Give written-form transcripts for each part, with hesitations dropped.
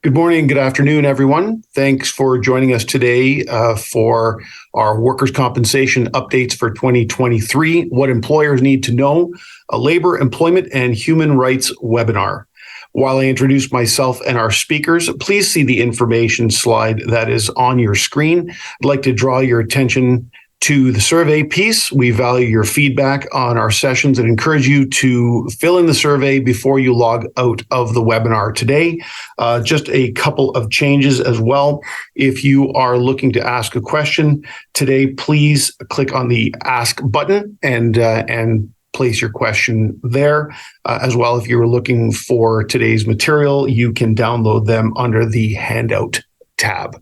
Good morning, good afternoon, everyone. Thanks for joining us today for our workers' compensation updates for 2023, What Employers Need to Know, a labor, employment, and human rights webinar. While I introduce myself and our speakers, please see the information slide that is on your screen. I'd like to draw your attention to the survey piece. We value your feedback on our sessions and encourage you to fill in the survey before you log out of the webinar today. Just a couple of changes as well. If you are looking to ask a question today, please click on the Ask button and place your question there. As well, if you're looking for today's material, you can download them under the Handout tab.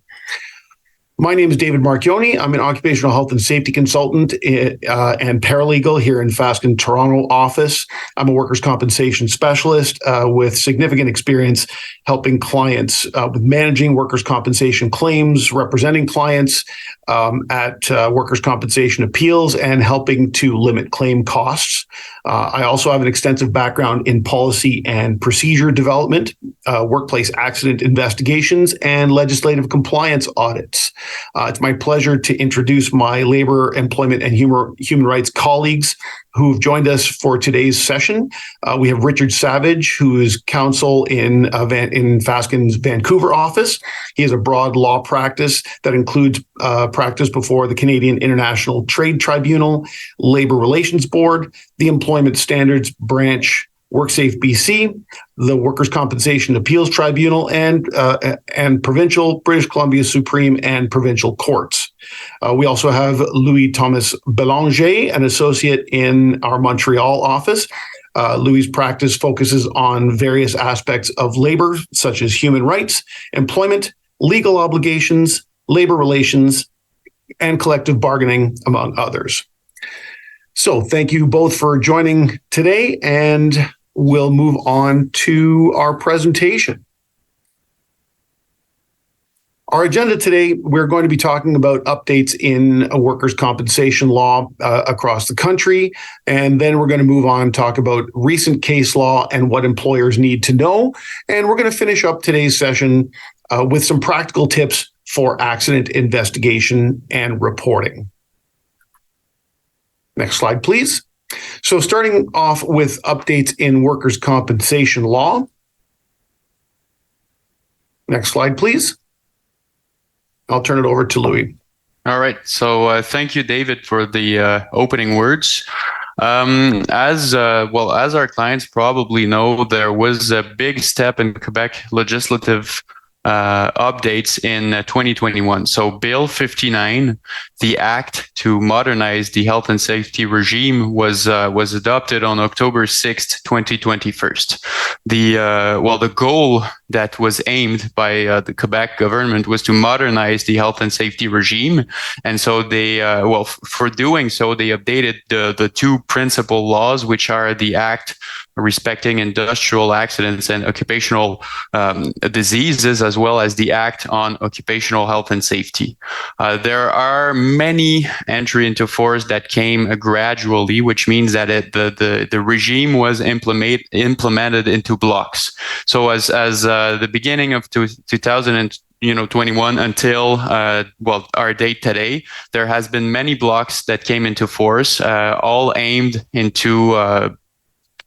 My name is David Marchione. I'm an occupational health and safety consultant and paralegal here in Fasken, Toronto office. I'm a workers' compensation specialist with significant experience helping clients with managing workers' compensation claims, representing clients at workers' compensation appeals, and helping to limit claim costs. I also have an extensive background in policy and procedure development, workplace accident investigations, and legislative compliance audits. It's my pleasure to introduce my labor, employment, and human rights colleagues who've joined us for today's session. We have Richard Savage, who is counsel in Fasken's Vancouver office. He has a broad law practice that includes practice before the Canadian International Trade Tribunal, Labor Relations Board, the Employment Standards Branch, WorkSafe BC, the Workers' Compensation Appeals Tribunal, and provincial British Columbia Supreme and provincial courts. We also have Louis Thomas Bélanger, an associate in our Montreal office. Louis' practice focuses on various aspects of labor, such as human rights, employment, legal obligations, labor relations, and collective bargaining, among others. So thank you both for joining today, and we'll move on to our presentation. Our agenda today, we're going to be talking about updates in workers' compensation law across the country, and then we're going to move on and talk about recent case law and what employers need to know. And we're going to finish up today's session with some practical tips for accident investigation and reporting. Next slide, please. So starting off with updates in workers' compensation law. Next slide, please. I'll turn it over to Louis. All right. So thank you, David, for the opening words. As our clients probably know, there was a big step in Quebec legislative updates in 2021. So Bill 59, the act to modernize the health and safety regime, was adopted on October 6th, 2021. The goal that was aimed by the Quebec government was to modernize the health and safety regime. And so they, for doing so, they updated the two principal laws, which are the act respecting industrial accidents and occupational diseases, as well as the Act on Occupational Health and Safety. There are many entry into force that came gradually, which means that the regime was implemented into blocks. So as the beginning of 2021 until our date today, there has been many blocks that came into force, all aimed into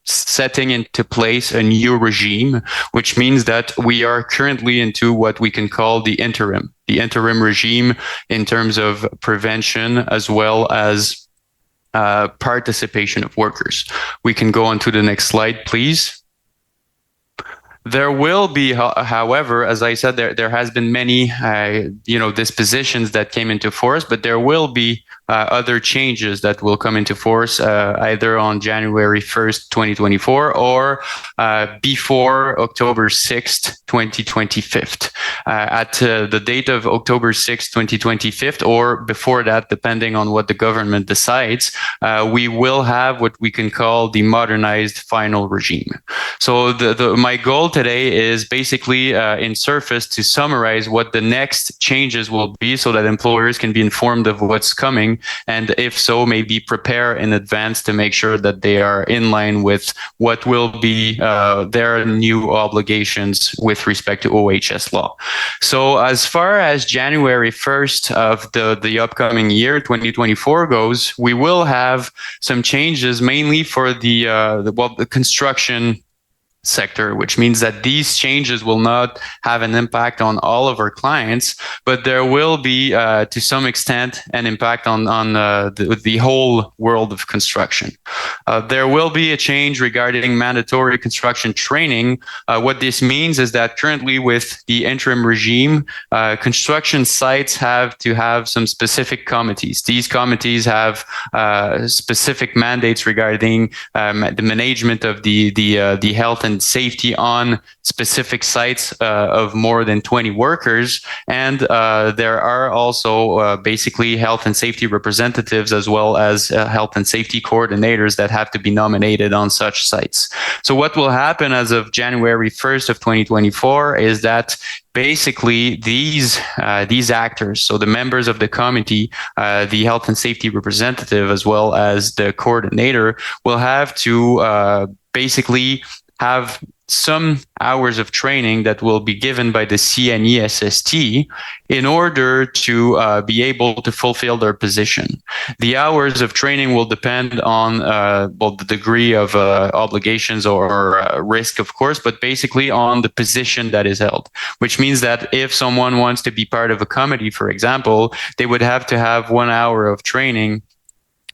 setting into place a new regime, which means that we are currently into what we can call the interim regime in terms of prevention as well as participation of workers. We can go on to the next slide, please. There will be, however, as I said, there has been many, dispositions that came into force, but there will be other changes that will come into force either on January 1st, 2024 or before October 6th, 2025. At the date of October 6th, 2025, or before that, depending on what the government decides, we will have what we can call the modernized final regime. So my goal today is basically in surface to summarize what the next changes will be so that employers can be informed of what's coming and if so, maybe prepare in advance to make sure that they are in line with what will be their new obligations with respect to OHS law. So as far as January 1st of the upcoming year, 2024 goes, we will have some changes mainly for the construction sector, which means that these changes will not have an impact on all of our clients, but there will be, to some extent, an impact on the whole world of construction. There will be a change regarding mandatory construction training. What this means is that currently with the interim regime, construction sites have to have some specific committees. These committees have specific mandates regarding the management of the health and safety on specific sites of more than 20 workers. And there are also basically health and safety representatives as well as health and safety coordinators that have to be nominated on such sites. So what will happen as of January 1st of 2024 is that basically these actors, so the members of the committee, the health and safety representative, as well as the coordinator, will have to basically have some hours of training that will be given by the CNESST in order to be able to fulfill their position. The hours of training will depend on the degree of obligations or risk, of course, but basically on the position that is held, which means that if someone wants to be part of a committee, for example, they would have to have 1 hour of training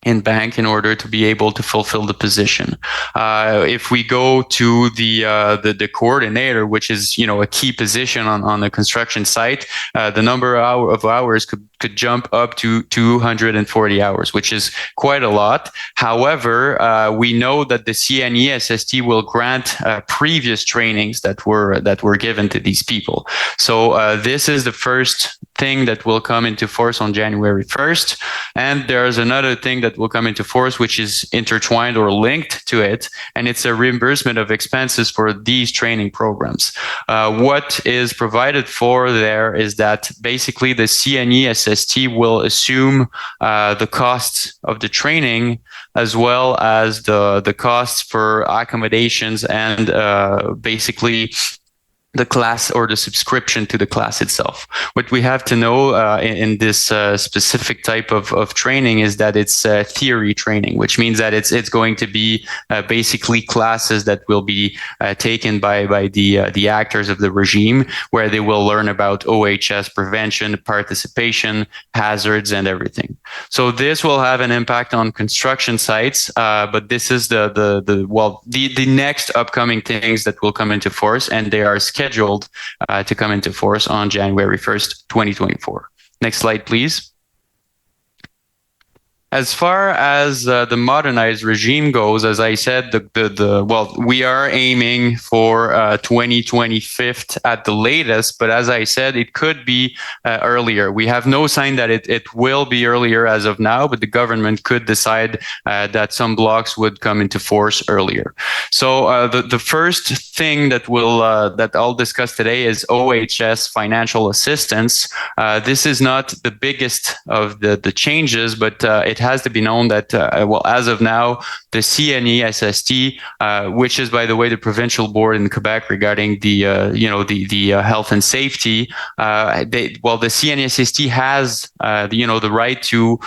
in bank in order to be able to fulfill the position. If we go to the coordinator, which is a key position on the construction site, the number of hours could jump up to 240 hours, which is quite a lot. However, we know that the CNESST will grant previous trainings that were given to these people. So this is the first thing that will come into force on January 1st. And there's another thing that will come into force, which is intertwined or linked to it, and it's a reimbursement of expenses for these training programs. What is provided for there is that basically the CNESST will assume the costs of the training as well as the costs for accommodations and basically the class or the subscription to the class itself. What we have to know in this specific type of training is that it's theory training, which means that it's going to be basically classes that will be taken by the actors of the regime, where they will learn about OHS prevention, participation, hazards, and everything. So this will have an impact on construction sites, but this is the next upcoming things that will come into force, and they are scheduled to come into force on January 1st, 2024. Next slide, please. As far as the modernized regime goes, as I said, we are aiming for 2025 at the latest, but as I said, it could be earlier. We have no sign that it will be earlier as of now, but the government could decide that some blocks would come into force earlier. So the first thing that I'll discuss today is OHS financial assistance. This is not the biggest of the changes, but it has to be known that, as of now, the CNESST, which is, by the way, the provincial board in Quebec regarding the health and safety, the CNESST has, the right to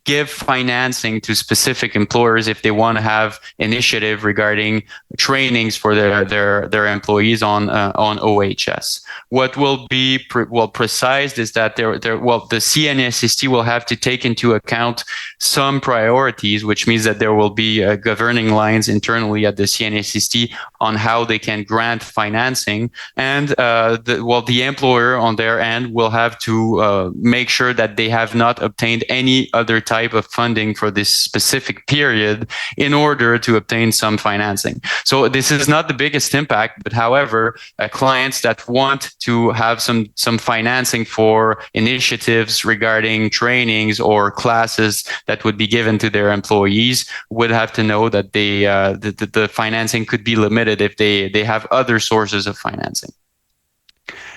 give financing to specific employers if they want to have initiative regarding trainings for their employees on OHS. What will be precise is that the CNESST will have to take into account some priorities, which means that there will be governing lines internally at the CNESST on how they can grant financing, and the employer on their end will have to make sure that they have not obtained any other type of funding for this specific period in order to obtain some financing. So this is not the biggest impact, but however, clients that want to have some financing for initiatives regarding trainings or classes that would be given to their employees would have to know that the financing could be limited if they have other sources of financing.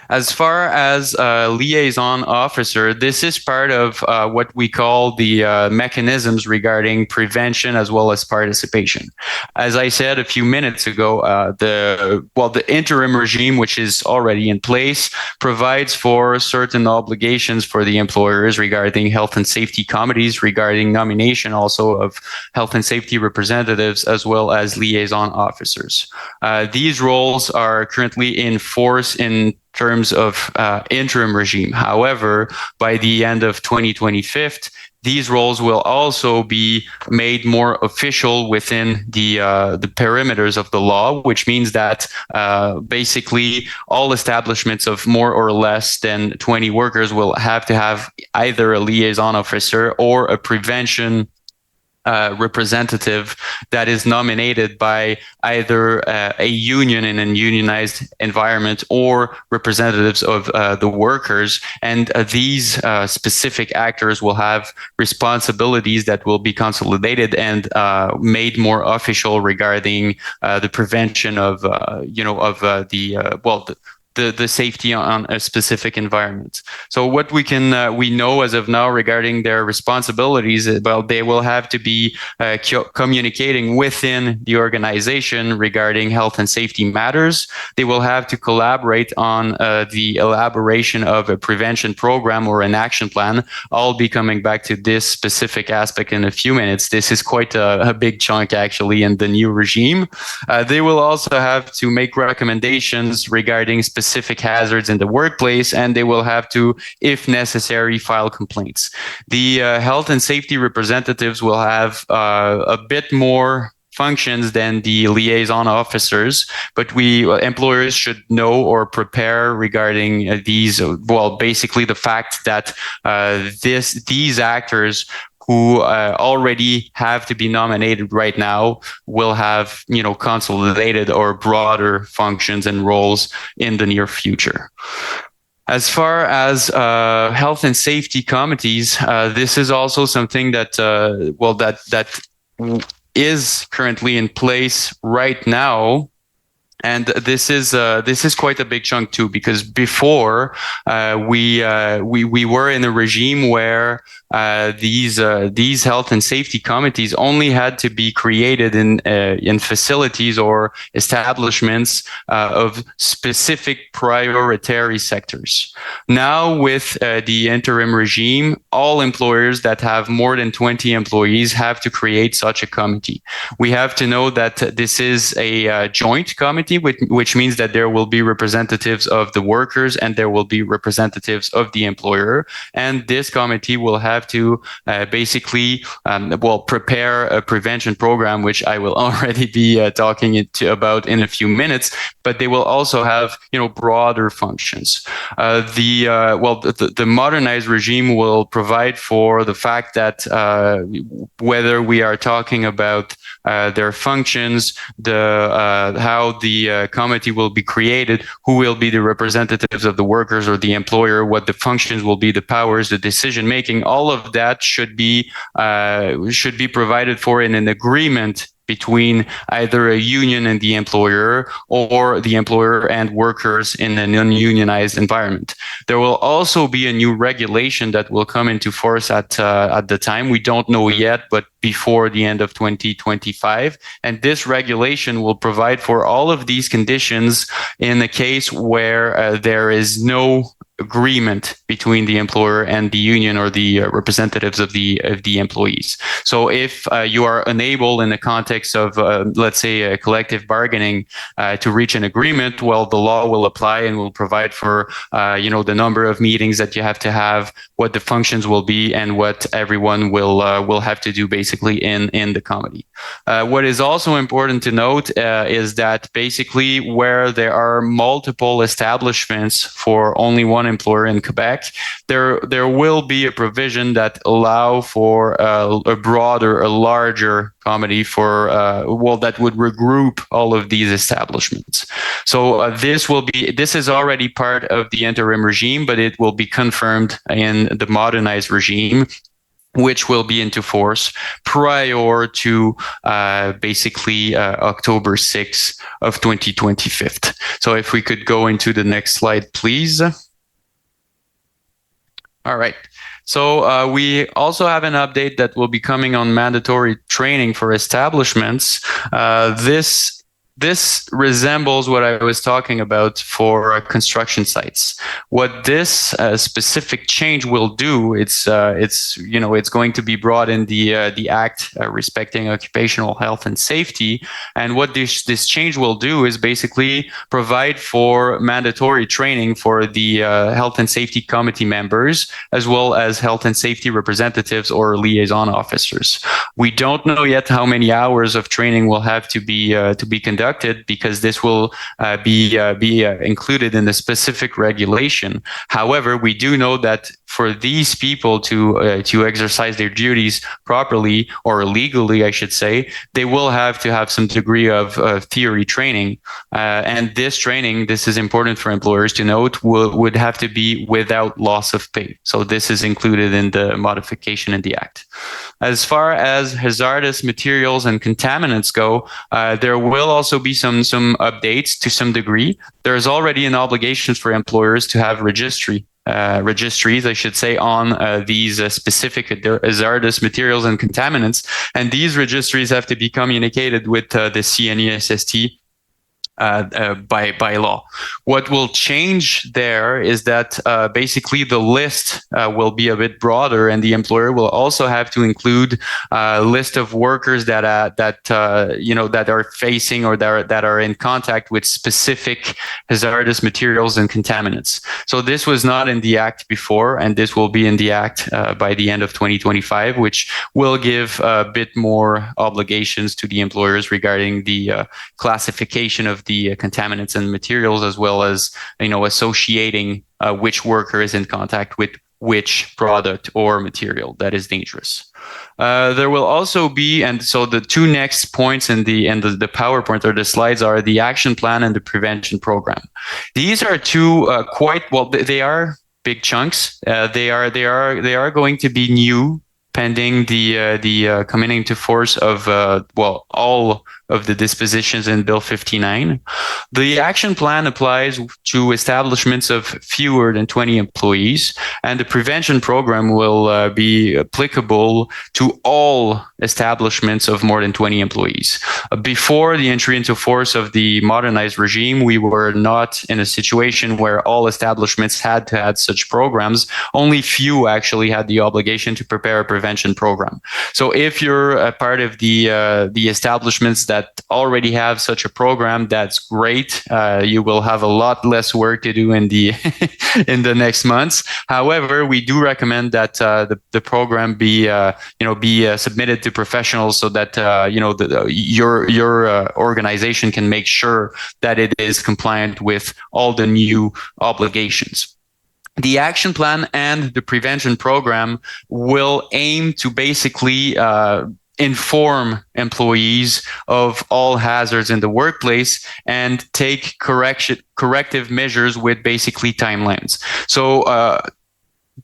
As far as liaison officer, this is part of what we call the mechanisms regarding prevention as well as participation. As I said a few minutes ago, the interim regime, which is already in place, provides for certain obligations for the employers regarding health and safety committees, regarding nomination also of health and safety representatives, as well as liaison officers. These roles are currently in force in terms of interim regime. However, by the end of 2025, these roles will also be made more official within the perimeters of the law, which means that basically all establishments of more or less than 20 workers will have to have either a liaison officer or a prevention representative that is nominated by either a union in a unionized environment or representatives of the workers. And these specific actors will have responsibilities that will be consolidated and made more official regarding the prevention of, the safety on a specific environment. So what we know as of now regarding their responsibilities, well, they will have to be communicating within the organization regarding health and safety matters. They will have to collaborate on the elaboration of a prevention program or an action plan. I'll be coming back to this specific aspect in a few minutes. This is quite a big chunk actually in the new regime. They will also have to make recommendations regarding specific hazards in the workplace, and they will have to, if necessary, file complaints. The health and safety representatives will have a bit more functions than the liaison officers, but employers should know or prepare regarding these. Well, basically the fact that these actors who already have to be nominated right now will have, consolidated or broader functions and roles in the near future. As far as health and safety committees, this is also something that is currently in place right now. And this is quite a big chunk too, because before we were in a regime where these health and safety committees only had to be created in facilities or establishments of specific prioritary sectors. Now, with the interim regime, all employers that have more than 20 employees have to create such a committee. We have to know that this is a joint committee, which means that there will be representatives of the workers and there will be representatives of the employer. And this committee will have to basically prepare a prevention program, which I will already be talking about in a few minutes. But they will also have broader functions. The modernized regime will provide for the fact that whether we are talking about their functions, how the committee will be created, who will be the representatives of the workers or the employer, what the functions will be, the powers, the decision making, all of that should be provided for in an agreement between either a union and the employer or the employer and workers in an ununionized environment. There will also be a new regulation that will come into force at the time. We don't know yet, but before the end of 2025. And this regulation will provide for all of these conditions in the case where there is no agreement between the employer and the union or the representatives of the employees. So if you are unable in the context of, let's say, a collective bargaining to reach an agreement, well, the law will apply and will provide for, the number of meetings that you have to have, what the functions will be, and what everyone will have to do basically in the committee. What is also important to note is that basically where there are multiple establishments for only one employer in Quebec, there will be a provision that allow for a larger committee for that would regroup all of these establishments. So this is already part of the interim regime, but it will be confirmed in the modernized regime. which will be into force prior to October 6th of 2025. So if we could go into the next slide, please. All right. So we also have an update that will be coming on mandatory training for establishments. This resembles what I was talking about for construction sites. What this specific change will do, it's going to be brought in the Act respecting occupational health and safety. And what this change will do is basically provide for mandatory training for the health and safety committee members, as well as health and safety representatives or liaison officers. We don't know yet how many hours of training will have to be conducted, because this will be included in the specific regulation. However, we do know that for these people to exercise their duties properly, or legally, I should say, they will have to have some degree of theory training. And this training, this is important for employers to note, would have to be without loss of pay. So this is included in the modification in the Act. As far as hazardous materials and contaminants go, there will also be some updates to some degree. There's already an obligation for employers to have registries, I should say, on these specific hazardous materials and contaminants. And these registries have to be communicated with the CNESST by law. What will change there is that basically the list will be a bit broader, and the employer will also have to include a list of workers that are facing or that are in contact with specific hazardous materials and contaminants. So this was not in the Act before, and this will be in the Act by the end of 2025, which will give a bit more obligations to the employers regarding the classification of the contaminants and materials, as well as associating which worker is in contact with which product or material that is dangerous. There will also be, and so the two next points in the PowerPoint or the slides are the action plan and the prevention program. These are two they are big chunks. They are going to be new, pending the coming into force of all of the dispositions in Bill 59. The action plan applies to establishments of fewer than 20 employees, and the prevention program will be applicable to all establishments of more than 20 employees. Before the entry into force of the modernized regime, we were not in a situation where all establishments had to have such programs. Only few actually had the obligation to prepare a prevention program. So if you're a part of the establishments that already have such a program, that's great. You will have a lot less work to do in the in the next months. However, we do recommend that the program be submitted to professionals, so that your organization can make sure that it is compliant with all the new obligations. The action plan and the prevention program will aim to basically inform employees of all hazards in the workplace and take corrective measures with basically timelines. So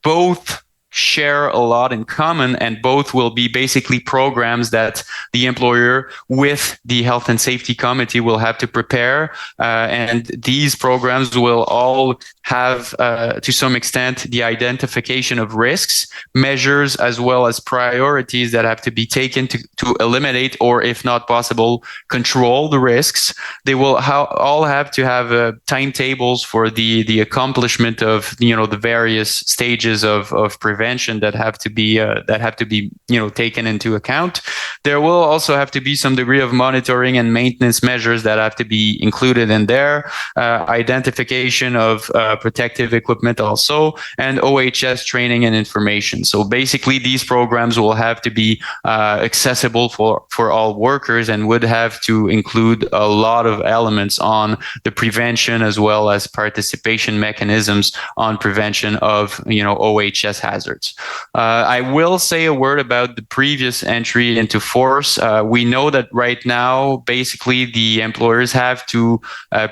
both share a lot in common, and both will be basically programs that the employer with the health and safety committee will have to prepare, and these programs will all have to some extent the identification of risks, measures, as well as priorities that have to be taken to eliminate, or if not possible, control the risks. They will all have to have timetables for the accomplishment of the various stages of prevention that have to be taken into account. There will also have to be some degree of monitoring and maintenance measures that have to be included in there, identification of protective equipment also, and OHS training and information. So basically these programs will have to be accessible for all workers, and would have to include a lot of elements on the prevention, as well as participation mechanisms on prevention of OHS hazards. I will say a word about the previous entry into force. We know that right now, basically, the employers have to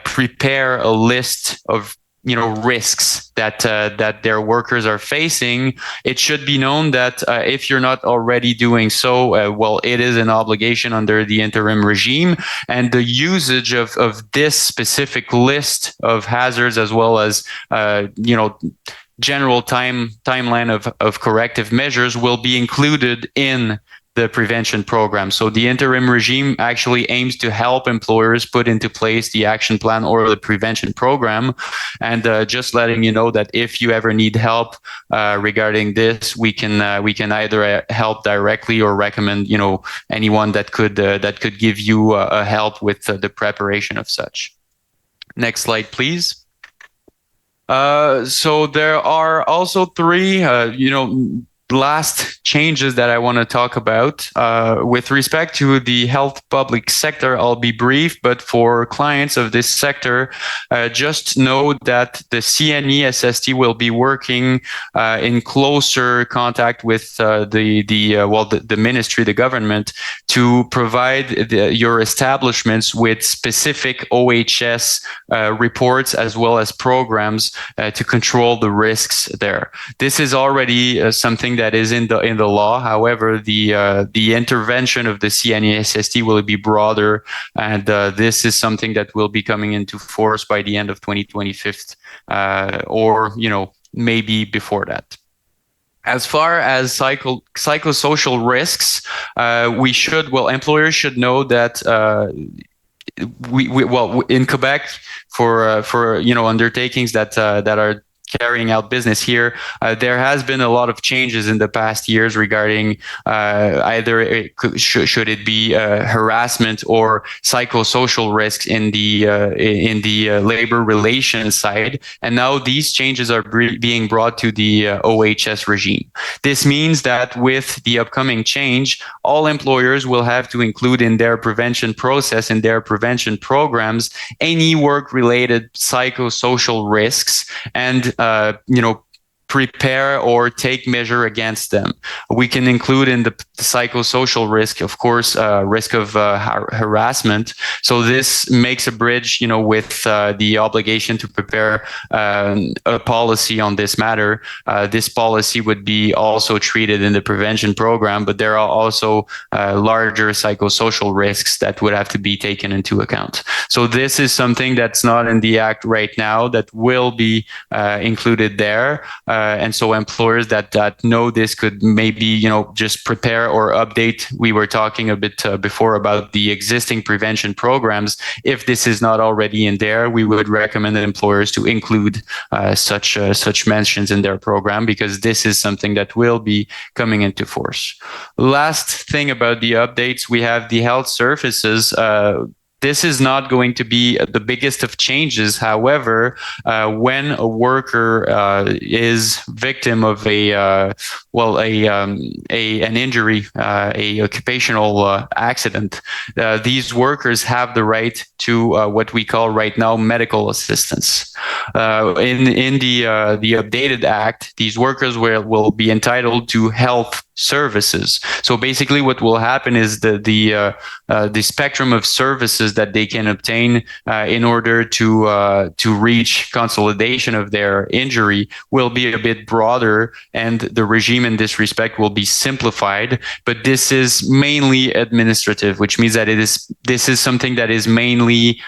prepare a list of risks that their workers are facing, it should be known that if you're not already doing so, well, it is an obligation under the interim regime, and the usage of this specific list of hazards, as well as general timeline of corrective measures, will be included in the prevention program. So the interim regime actually aims to help employers put into place the action plan or the prevention program. And just letting you know that if you ever need help regarding this, we can either help directly or recommend anyone that could give you a help with the preparation of such. Next slide, please. So there are also three, last changes that I want to talk about. With respect to the health public sector, I'll be brief, but for clients of this sector, just know that the CNE SST will be working in closer contact with the ministry, the government, to provide your establishments with specific OHS reports as well as programs to control the risks there. This is already something that is in the law. However, the intervention of the CNE SST will be broader, and this is something that will be coming into force by the end of 2025, or maybe before that. As far as psychosocial risks, employers should know that in Quebec, for undertakings that are carrying out business here, there has been a lot of changes in the past years regarding either should it be harassment or psychosocial risks in the labor relations side, and now these changes are being brought to the OHS regime. This means that with the upcoming change, all employers will have to include in their prevention process, in their prevention programs, any work-related psychosocial risks, and prepare or take measure against them. We can include in the psychosocial risk, of course, risk of harassment. So this makes a bridge, with the obligation to prepare a policy on this matter. This policy would be also treated in the prevention program, but there are also larger psychosocial risks that would have to be taken into account. So this is something that's not in the Act right now that will be included there. And so employers that know this could maybe, just prepare or update. We were talking a bit before about the existing prevention programs. If this is not already in there, we would recommend employers to include such mentions in their program, because this is something that will be coming into force. Last thing about the updates, we have the health services. This is not going to be the biggest of changes. However, when a worker is victim of an injury, a occupational accident, these workers have the right to what we call right now medical assistance. In the updated Act, these workers will be entitled to health services. So basically what will happen is the spectrum of services that they can obtain in order to reach consolidation of their injury will be a bit broader, and the regime in this respect will be simplified. But this is mainly administrative, which means that this is something that is mainly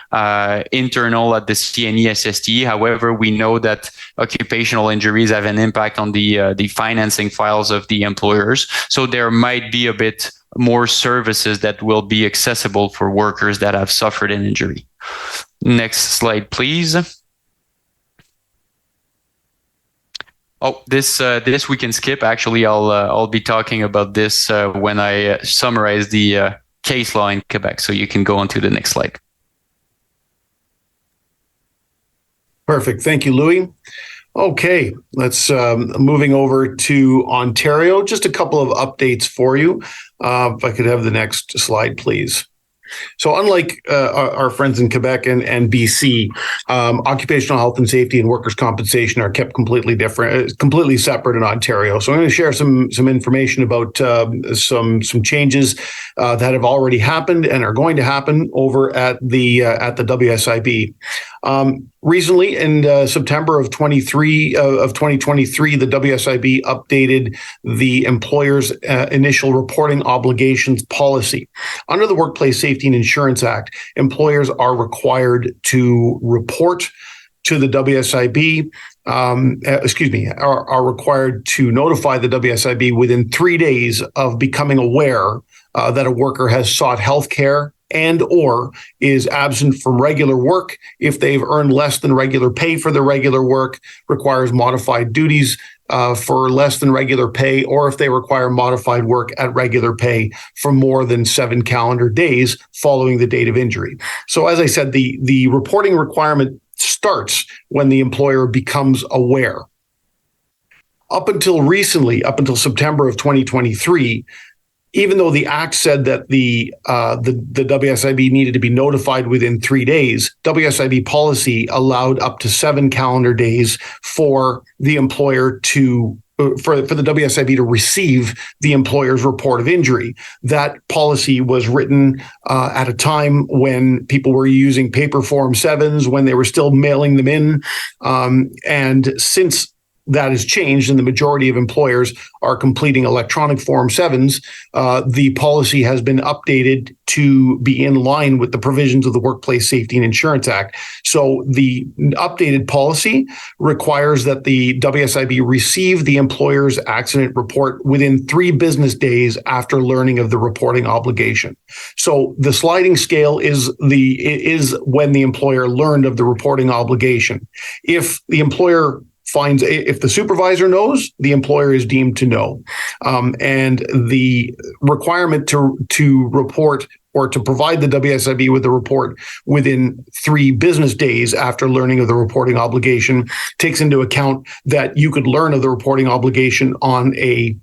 internal at the CNE SST. However, we know that occupational injuries have an impact on the financing files of the employers. So there might be a bit more services that will be accessible for workers that have suffered an injury. Next slide, please. Oh, this we can skip. Actually, I'll be talking about this when I summarize the case law in Quebec. So you can go on to the next slide. Perfect. Thank you, Louis. Okay, let's moving over to Ontario. Just a couple of updates for you. If I could have the next slide, please. So unlike our friends in Quebec and BC, occupational health and safety and workers' compensation are kept completely different, completely separate in Ontario. So I'm going to share some information about some changes that have already happened and are going to happen over at the WSIB. Recently, in September of 2023, the WSIB updated the employer's initial reporting obligations policy. Under the Workplace Safety and Insurance Act, employers are required to report to the WSIB, are required to notify the WSIB within 3 days of becoming aware that a worker has sought health care and or is absent from regular work if they've earned less than regular pay for their regular work, requires modified duties for less than regular pay, or if they require modified work at regular pay for more than 7 calendar days following the date of injury. So as I said, the reporting requirement starts when the employer becomes aware. Up until recently, up until September of 2023, even though the Act said that the WSIB needed to be notified within 3 days, WSIB policy allowed up to 7 calendar days for the employer to for the WSIB to receive the employer's report of injury. That policy was written at a time when people were using paper Form 7s, when they were still mailing them in, and since that has changed and the majority of employers are completing electronic Form 7s, the policy has been updated to be in line with the provisions of the Workplace Safety and Insurance Act. So the updated policy requires that the WSIB receive the employer's accident report within 3 business days after learning of the reporting obligation. So the sliding scale is when the employer learned of the reporting obligation. If the employer if the supervisor knows, the employer is deemed to know. And the requirement to report or to provide the WSIB with the report within 3 business days after learning of the reporting obligation takes into account that you could learn of the reporting obligation on a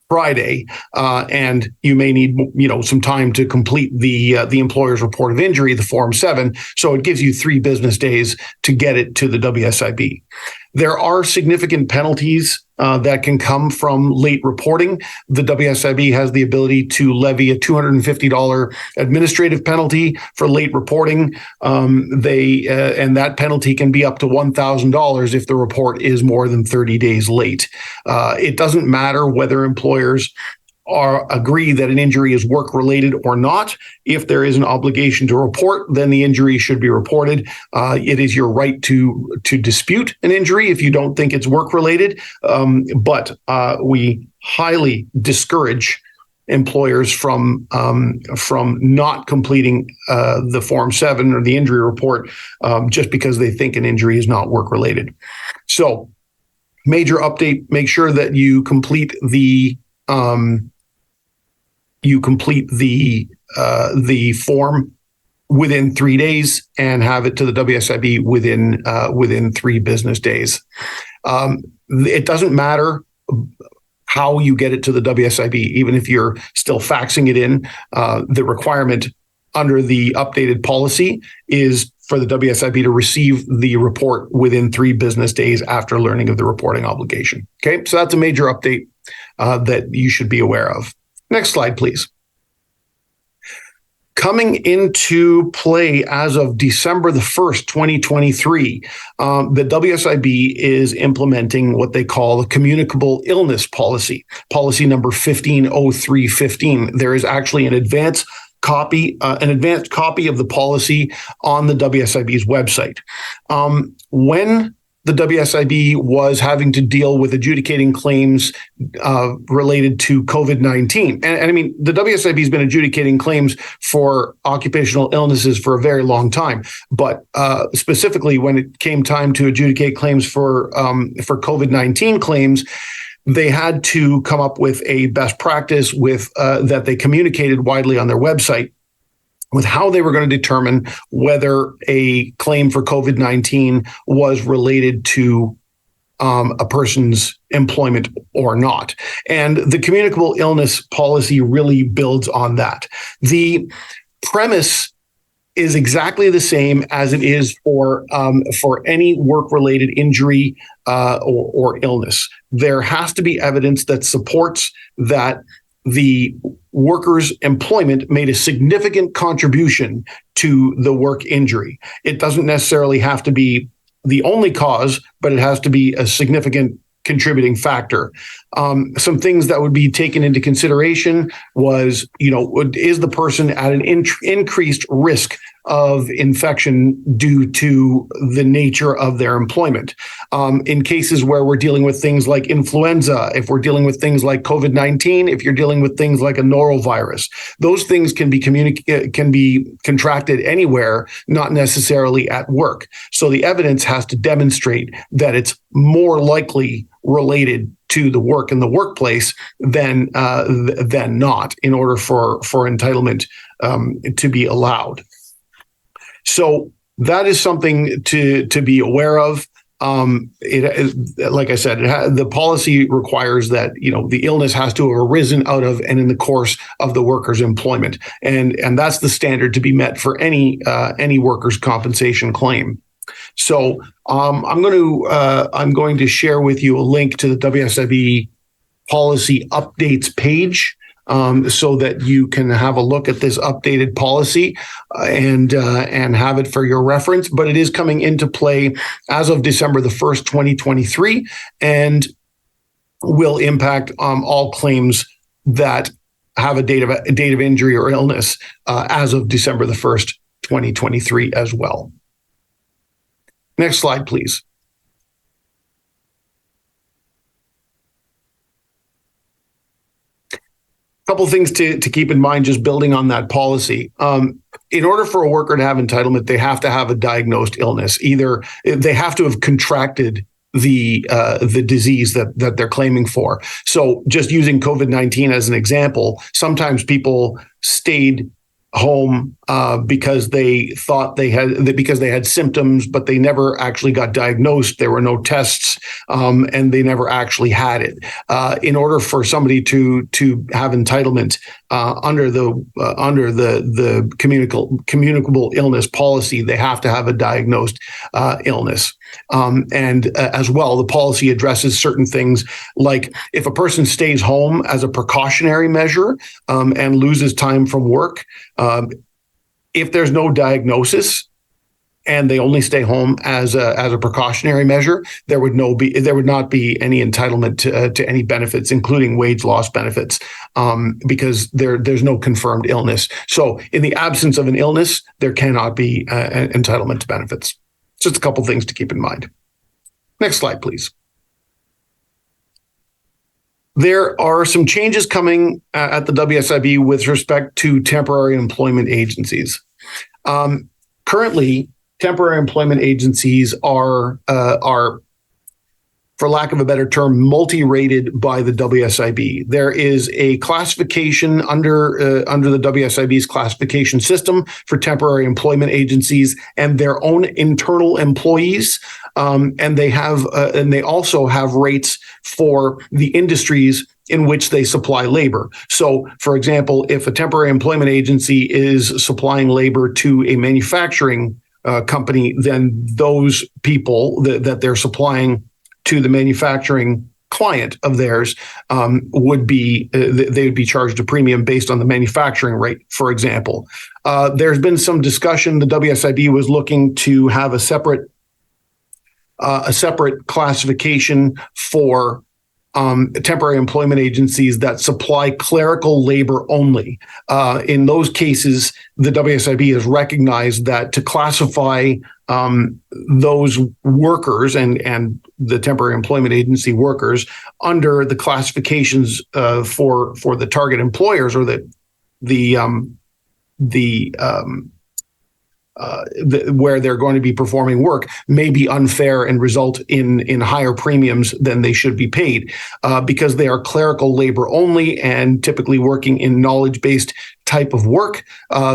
Friday, and you may need some time to complete the employer's report of injury, the Form 7. So it gives you 3 business days to get it to the WSIB. There are significant penalties that can come from late reporting. The WSIB has the ability to levy a $250 administrative penalty for late reporting. And that penalty can be up to $1,000 if the report is more than 30 days late. It doesn't matter whether employers agree that an injury is work-related or not. If there is an obligation to report, then the injury should be reported. It is your right to dispute an injury if you don't think it's work-related, but we highly discourage employers from not completing the Form 7 or the injury report just because they think an injury is not work-related. So, major update: make sure that you complete the form within 3 days and have it to the WSIB within 3 business days. It doesn't matter how you get it to the WSIB, even if you're still faxing it in. The requirement under the updated policy is for the WSIB to receive the report within 3 business days after learning of the reporting obligation. Okay, so that's a major update that you should be aware of. Next slide, please. Coming into play as of December the 1st, 2023, the WSIB is implementing what they call a communicable illness policy, policy number 150315. There is actually an advanced copy of the policy on the WSIB's website. When the WSIB was having to deal with adjudicating claims related to COVID-19. And I mean, the WSIB has been adjudicating claims for occupational illnesses for a very long time. But specifically, when it came time to adjudicate claims for COVID-19 claims, they had to come up with a best practice that they communicated widely on their website, with how they were going to determine whether a claim for COVID-19 was related to a person's employment or not. And the communicable illness policy really builds on that. The premise is exactly the same as it is for any work-related injury or illness. There has to be evidence that supports that the worker's employment made a significant contribution to the work injury. It doesn't necessarily have to be the only cause, but it has to be a significant contributing factor. Some things that would be taken into consideration was, is the person at an increased risk of infection due to the nature of their employment? In cases where we're dealing with things like influenza, if we're dealing with things like COVID-19, if you're dealing with things like a norovirus, those things can be contracted anywhere, not necessarily at work. So the evidence has to demonstrate that it's more likely related to the work in the workplace than not, in order for entitlement to be allowed. So that is something to be aware of. Like I said, the policy requires that the illness has to have arisen out of and in the course of the worker's employment, and that's the standard to be met for any workers' compensation claim. So I'm going to share with you a link to the WSIB policy updates page, so that you can have a look at this updated policy and have it for your reference. But it is coming into play as of December the 1st, 2023, and will impact all claims that have a date of injury or illness as of December the 1st, 2023 as well. Next slide, please. Couple things to keep in mind, just building on that policy. In order for a worker to have entitlement, they have to have a diagnosed illness. Either they have to have contracted the disease that they're claiming for. So just using COVID-19 as an example, sometimes people stayed home because they thought they had symptoms, but they never actually got diagnosed. There were no tests, and they never actually had it. In order for somebody to have entitlement under the communicable illness policy, they have to have a diagnosed illness. And as well, the policy addresses certain things like if a person stays home as a precautionary measure and loses time from work, if there's no diagnosis and they only stay home as a precautionary measure, there would not be any entitlement to any benefits, including wage loss benefits, because there's no confirmed illness. So in the absence of an illness, there cannot be an entitlement to benefits. Just a couple things to keep in mind. Next slide, please. There are some changes coming at the WSIB with respect to temporary employment agencies. Currently, temporary employment agencies are, for lack of a better term, multi-rated by the WSIB. There is a classification under the WSIB's classification system for temporary employment agencies and their own internal employees, and they also have rates for the industries in which they supply labor. So, for example, if a temporary employment agency is supplying labor to a manufacturing company, then those people that they're supplying to the manufacturing client of theirs they would be charged a premium based on the manufacturing rate, for example. There's been some discussion. The WSIB was looking to have a separate classification for temporary employment agencies that supply clerical labor only. In those cases, the WSIB has recognized that to classify those workers and the temporary employment agency workers under the classifications for the target employers or where they're going to be performing work may be unfair and result in higher premiums than they should be paid because they are clerical labor only and typically working in knowledge-based type of work.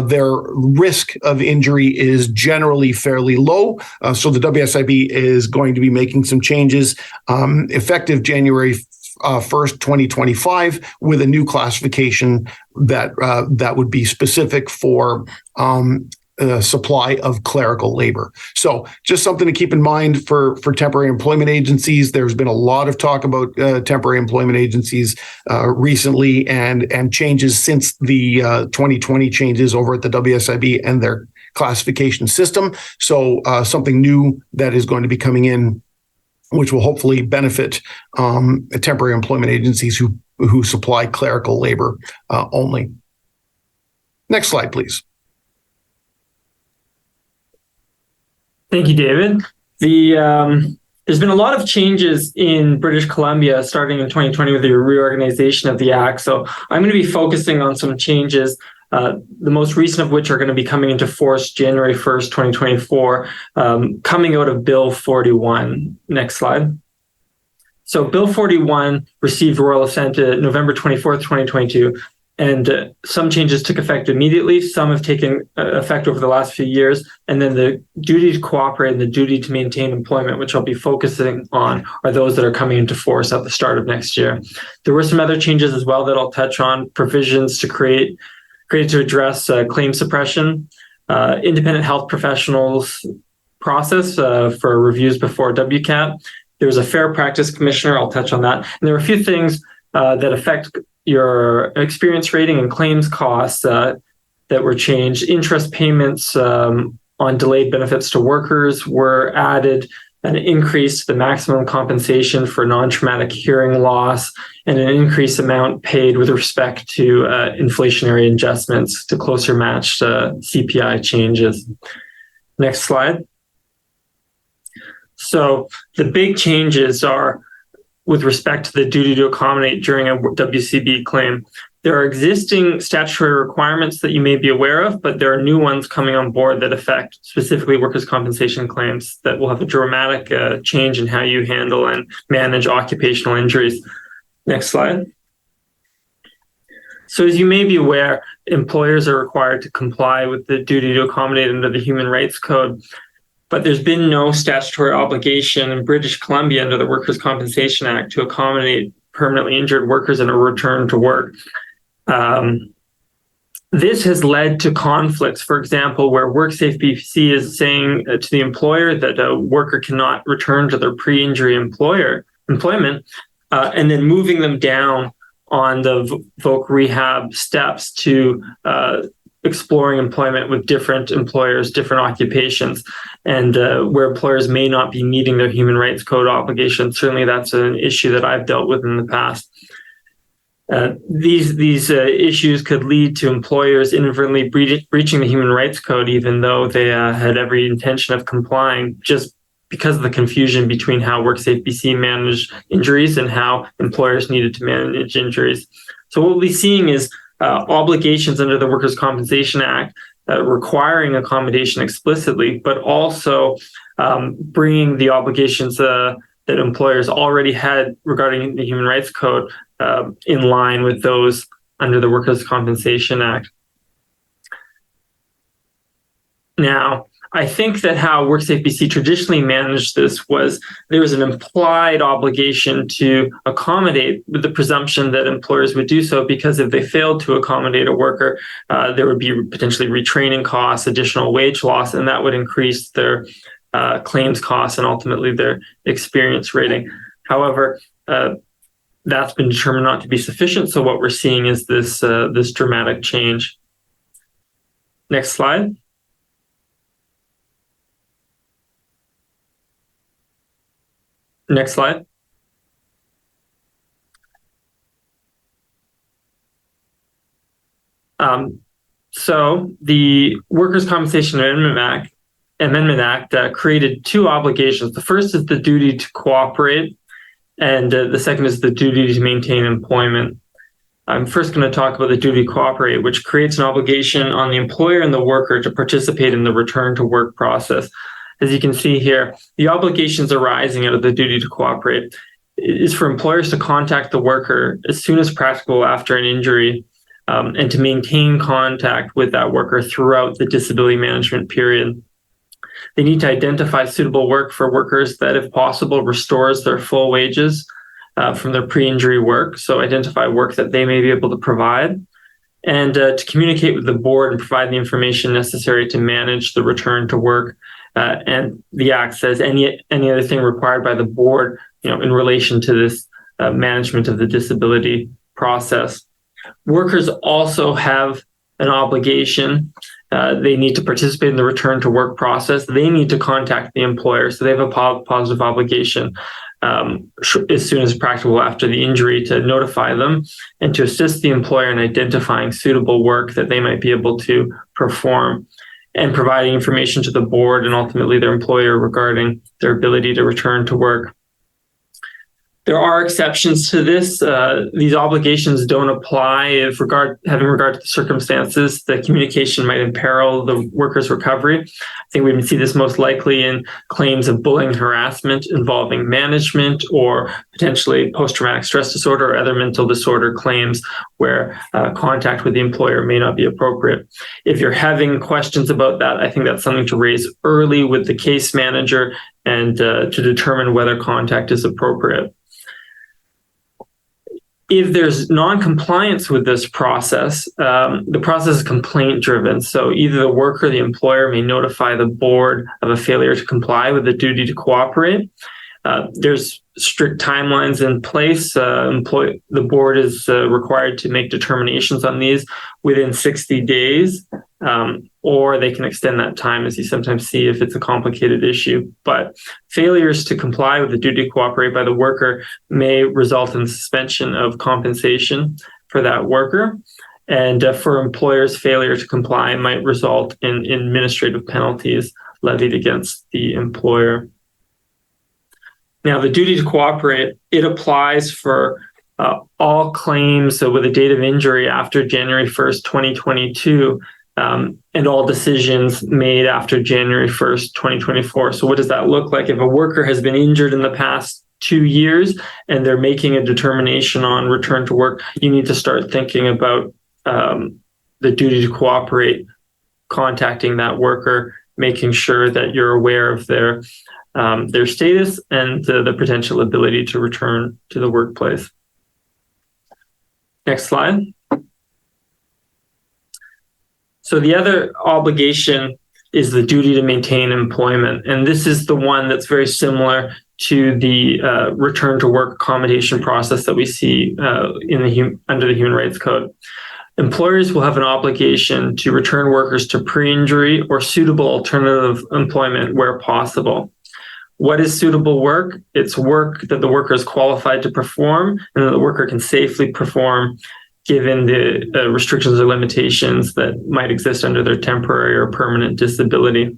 Their risk of injury is generally fairly low. So the WSIB is going to be making some changes effective January 1st, 2025, with a new classification that would be specific for supply of clerical labor. So just something to keep in mind for temporary employment agencies. There's been a lot of talk about temporary employment agencies recently and changes since the 2020 changes over at the WSIB and their classification system. So something new that is going to be coming in, which will hopefully benefit temporary employment agencies who supply clerical labor only. Next slide, please. Thank you, David. There's been a lot of changes in British Columbia starting in 2020 with the reorganization of the Act. So I'm going to be focusing on some changes, the most recent of which are going to be coming into force January 1st, 2024, coming out of Bill 41. Next slide. So Bill 41 received royal assent November 24th, 2022. And some changes took effect immediately. Some have taken effect over the last few years. And then the duty to cooperate and the duty to maintain employment, which I'll be focusing on, are those that are coming into force at the start of next year. There were some other changes as well that I'll touch on, provisions created to address claim suppression, independent health professionals process for reviews before WCAT. There was a fair practice commissioner. I'll touch on that. And there are a few things that affect your experience rating and claims costs that were changed. Interest payments on delayed benefits to workers were added, an increase to the maximum compensation for non-traumatic hearing loss, and an increased amount paid with respect to inflationary adjustments to closer match CPI changes. Next slide. So the big changes are with respect to the duty to accommodate during a WCB claim. There are existing statutory requirements that you may be aware of, but there are new ones coming on board that affect specifically workers' compensation claims that will have a dramatic change in how you handle and manage occupational injuries. Next slide. So as you may be aware, employers are required to comply with the duty to accommodate under the Human Rights Code. But there's been no statutory obligation in British Columbia under the Workers' Compensation Act to accommodate permanently injured workers in a return to work. This has led to conflicts, for example, where WorkSafe BC is saying to the employer that a worker cannot return to their pre-injury employment, and then moving them down on the voc rehab steps to exploring employment with different employers, different occupations, and where employers may not be meeting their Human Rights Code obligations. Certainly that's an issue that I've dealt with in the past. These issues could lead to employers inadvertently breaching the Human Rights Code, even though they had every intention of complying, just because of the confusion between how WorkSafe BC managed injuries and how employers needed to manage injuries. So what we'll be seeing is obligations under the Workers' Compensation Act requiring accommodation explicitly, but also bringing the obligations that employers already had regarding the Human Rights Code in line with those under the Workers' Compensation Act. Now, I think that how WorkSafe BC traditionally managed this was there was an implied obligation to accommodate with the presumption that employers would do so, because if they failed to accommodate a worker, there would be potentially retraining costs, additional wage loss, and that would increase their claims costs and ultimately their experience rating. However, that's been determined not to be sufficient. So what we're seeing is this dramatic change. Next slide. Next slide. So the Workers' Compensation Amendment Act created two obligations. The first is the duty to cooperate, and the second is the duty to maintain employment. I'm first going to talk about the duty to cooperate, which creates an obligation on the employer and the worker to participate in the return to work process. As you can see here, the obligations arising out of the duty to cooperate is for employers to contact the worker as soon as practical after an injury, and to maintain contact with that worker throughout the disability management period. They need to identify suitable work for workers that, if possible, restores their full wages from their pre-injury work. So identify work that they may be able to provide. and to communicate with the board and provide the information necessary to manage the return to work. And the Act says any other thing required by the board, in relation to this management of the disability process. Workers also have an obligation. They need to participate in the return to work process. They need to contact the employer. So they have a positive obligation as soon as practicable after the injury to notify them and to assist the employer in identifying suitable work that they might be able to perform and providing information to the board and ultimately their employer regarding their ability to return to work. There are exceptions to this. These obligations don't apply having regard to the circumstances. The communication might imperil the worker's recovery. I think we would see this most likely in claims of bullying and harassment involving management or potentially post-traumatic stress disorder or other mental disorder claims where contact with the employer may not be appropriate. If you're having questions about that, I think that's something to raise early with the case manager and to determine whether contact is appropriate. If there's non-compliance with this process, the process is complaint-driven. So either the worker or the employer may notify the board of a failure to comply with the duty to cooperate. There's strict timelines in place. The board is required to make determinations on these within 60 days, or they can extend that time, as you sometimes see if it's a complicated issue. But failures to comply with the duty to cooperate by the worker may result in suspension of compensation for that worker. And for employers, failure to comply might result in administrative penalties levied against the employer. Now, the duty to cooperate, it applies for all claims with a date of injury after January 1st, 2022, and all decisions made after January 1st, 2024. So what does that look like? If a worker has been injured in the past 2 years and they're making a determination on return to work, you need to start thinking about the duty to cooperate, contacting that worker, making sure that you're aware of their status and the potential ability to return to the workplace. Next slide. So the other obligation is the duty to maintain employment. And this is the one that's very similar to the return to work accommodation process that we see under the Human Rights Code. Employers will have an obligation to return workers to pre-injury or suitable alternative employment where possible. What is suitable work? It's work that the worker is qualified to perform and that the worker can safely perform given the restrictions or limitations that might exist under their temporary or permanent disability.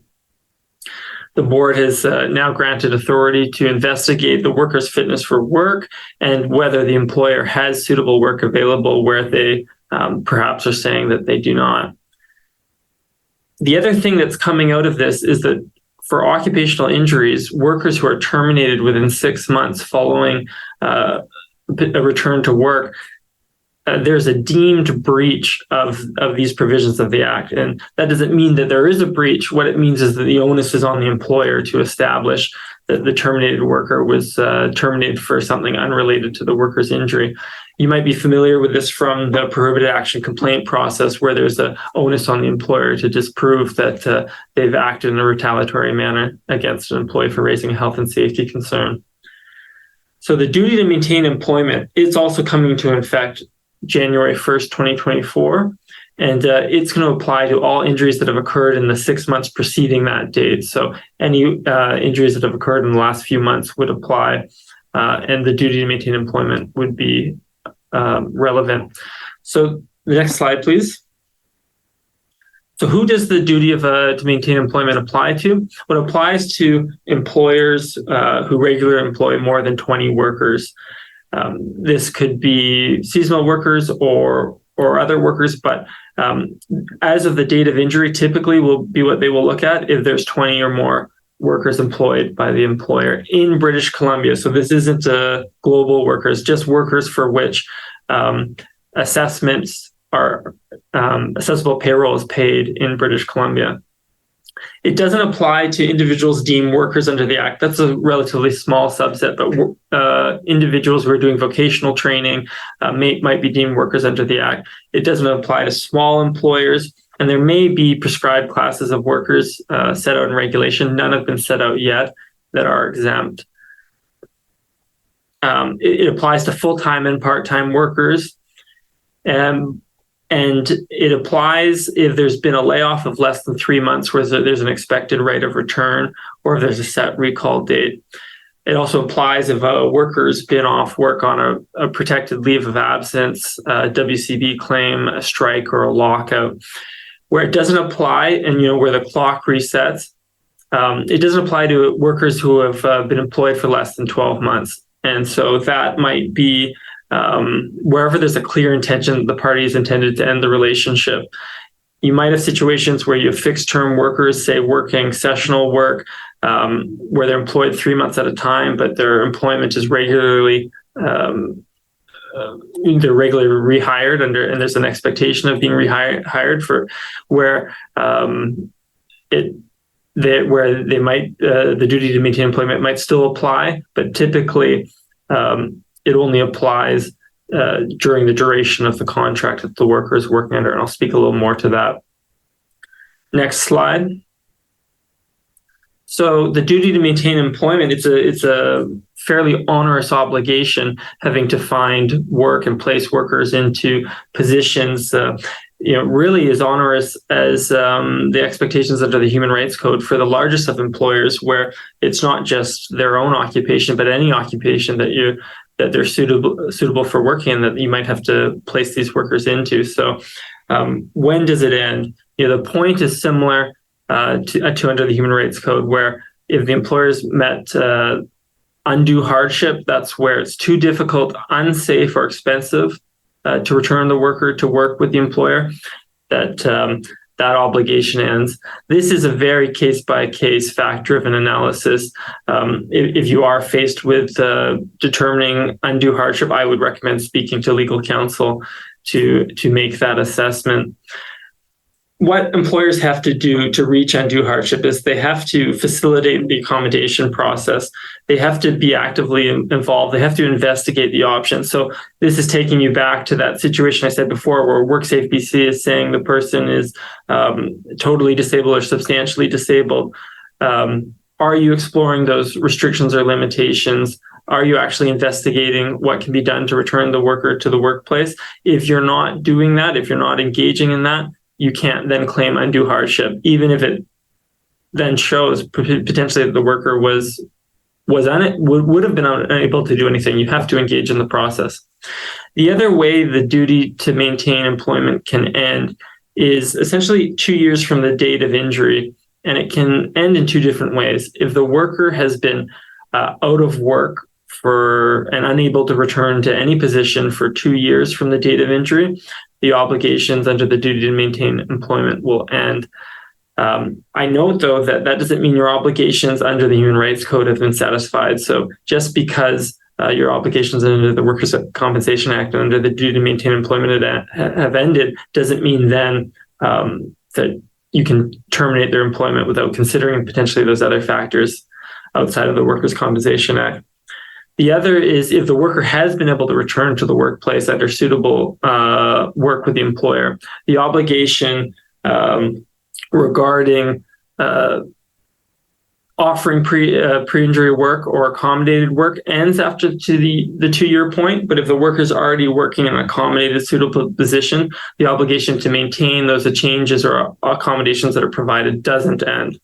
The board has now granted authority to investigate the worker's fitness for work and whether the employer has suitable work available where they perhaps are saying that they do not. The other thing that's coming out of this is that for occupational injuries, workers who are terminated within 6 months following a return to work, there's a deemed breach of these provisions of the Act. And that doesn't mean that there is a breach. What it means is that the onus is on the employer to establish that the terminated worker was terminated for something unrelated to the worker's injury. You might be familiar with this from the prohibited action complaint process, where there's an onus on the employer to disprove that they've acted in a retaliatory manner against an employee for raising a health and safety concern. So the duty to maintain employment, it's also coming into effect January 1st, 2024. And it's going to apply to all injuries that have occurred in the 6 months preceding that date. So any injuries that have occurred in the last few months would apply, and the duty to maintain employment would be relevant. So the next slide, please. So who does the duty of to maintain employment apply to? Well, it applies to employers who regularly employ more than 20 workers. This could be seasonal workers or other workers, but as of the date of injury, typically will be what they will look at if there's 20 or more workers employed by the employer in British Columbia. So this isn't global workers, just workers for which assessments are assessable payroll is paid in British Columbia. It doesn't apply to individuals deemed workers under the Act. That's a relatively small subset, but individuals who are doing vocational training might be deemed workers under the Act. It doesn't apply to small employers, and there may be prescribed classes of workers set out in regulation. None have been set out yet that are exempt. It applies to full-time and part-time workers. And it applies if there's been a layoff of less than 3 months where there's an expected right of return, or if there's a set recall date. It also applies if a worker's been off work on a protected leave of absence, a WCB claim, a strike, or a lockout. Where it doesn't apply, and where the clock resets, it doesn't apply to workers who have been employed for less than 12 months. And so that might be wherever there's a clear intention, the parties intended to end the relationship. You might have situations where you have fixed term workers, say working sessional work, where they're employed 3 months at a time, but their employment is regularly they're regularly rehired and there's an expectation of being rehired for where they might the duty to maintain employment might still apply, but typically it only applies during the duration of the contract that the worker is working under, and I'll speak a little more to that. Next slide. So the duty to maintain employment, it's a fairly onerous obligation, having to find work and place workers into positions, really as onerous as the expectations under the Human Rights Code for the largest of employers, where it's not just their own occupation, but any occupation that they're suitable for working in, that you might have to place these workers into. So when does it end? The point is similar to under the Human Rights Code, where if the employer's met undue hardship, that's where it's too difficult, unsafe, or expensive to return the worker to work with the employer, that obligation ends. This is a very case-by-case, fact-driven analysis. If you are faced with determining undue hardship, I would recommend speaking to legal counsel to make that assessment. What employers have to do to reach undue hardship is they have to facilitate the accommodation process. They have to be actively involved. They have to investigate the options. So this is taking you back to that situation I said before, where WorkSafe BC is saying the person is totally disabled or substantially disabled. Are you exploring those restrictions or limitations? Are you actually investigating what can be done to return the worker to the workplace? If you're not doing that, if you're not engaging in that, you can't then claim undue hardship, even if it then shows potentially that the worker would have been unable to do anything. You have to engage in the process. The other way the duty to maintain employment can end is essentially 2 years from the date of injury, and it can end in two different ways. If the worker has been out of work and unable to return to any position for 2 years from the date of injury, the obligations under the duty to maintain employment will end. I note, though, that doesn't mean your obligations under the Human Rights Code have been satisfied. So just because your obligations under the Workers' Compensation Act and under the duty to maintain employment have ended doesn't mean then that you can terminate their employment without considering potentially those other factors outside of the Workers' Compensation Act. The other is if the worker has been able to return to the workplace under suitable work with the employer, the obligation regarding offering pre-injury work or accommodated work ends after the 2-year point. But if the worker is already working in an accommodated, suitable position, the obligation to maintain those changes or accommodations that are provided doesn't end.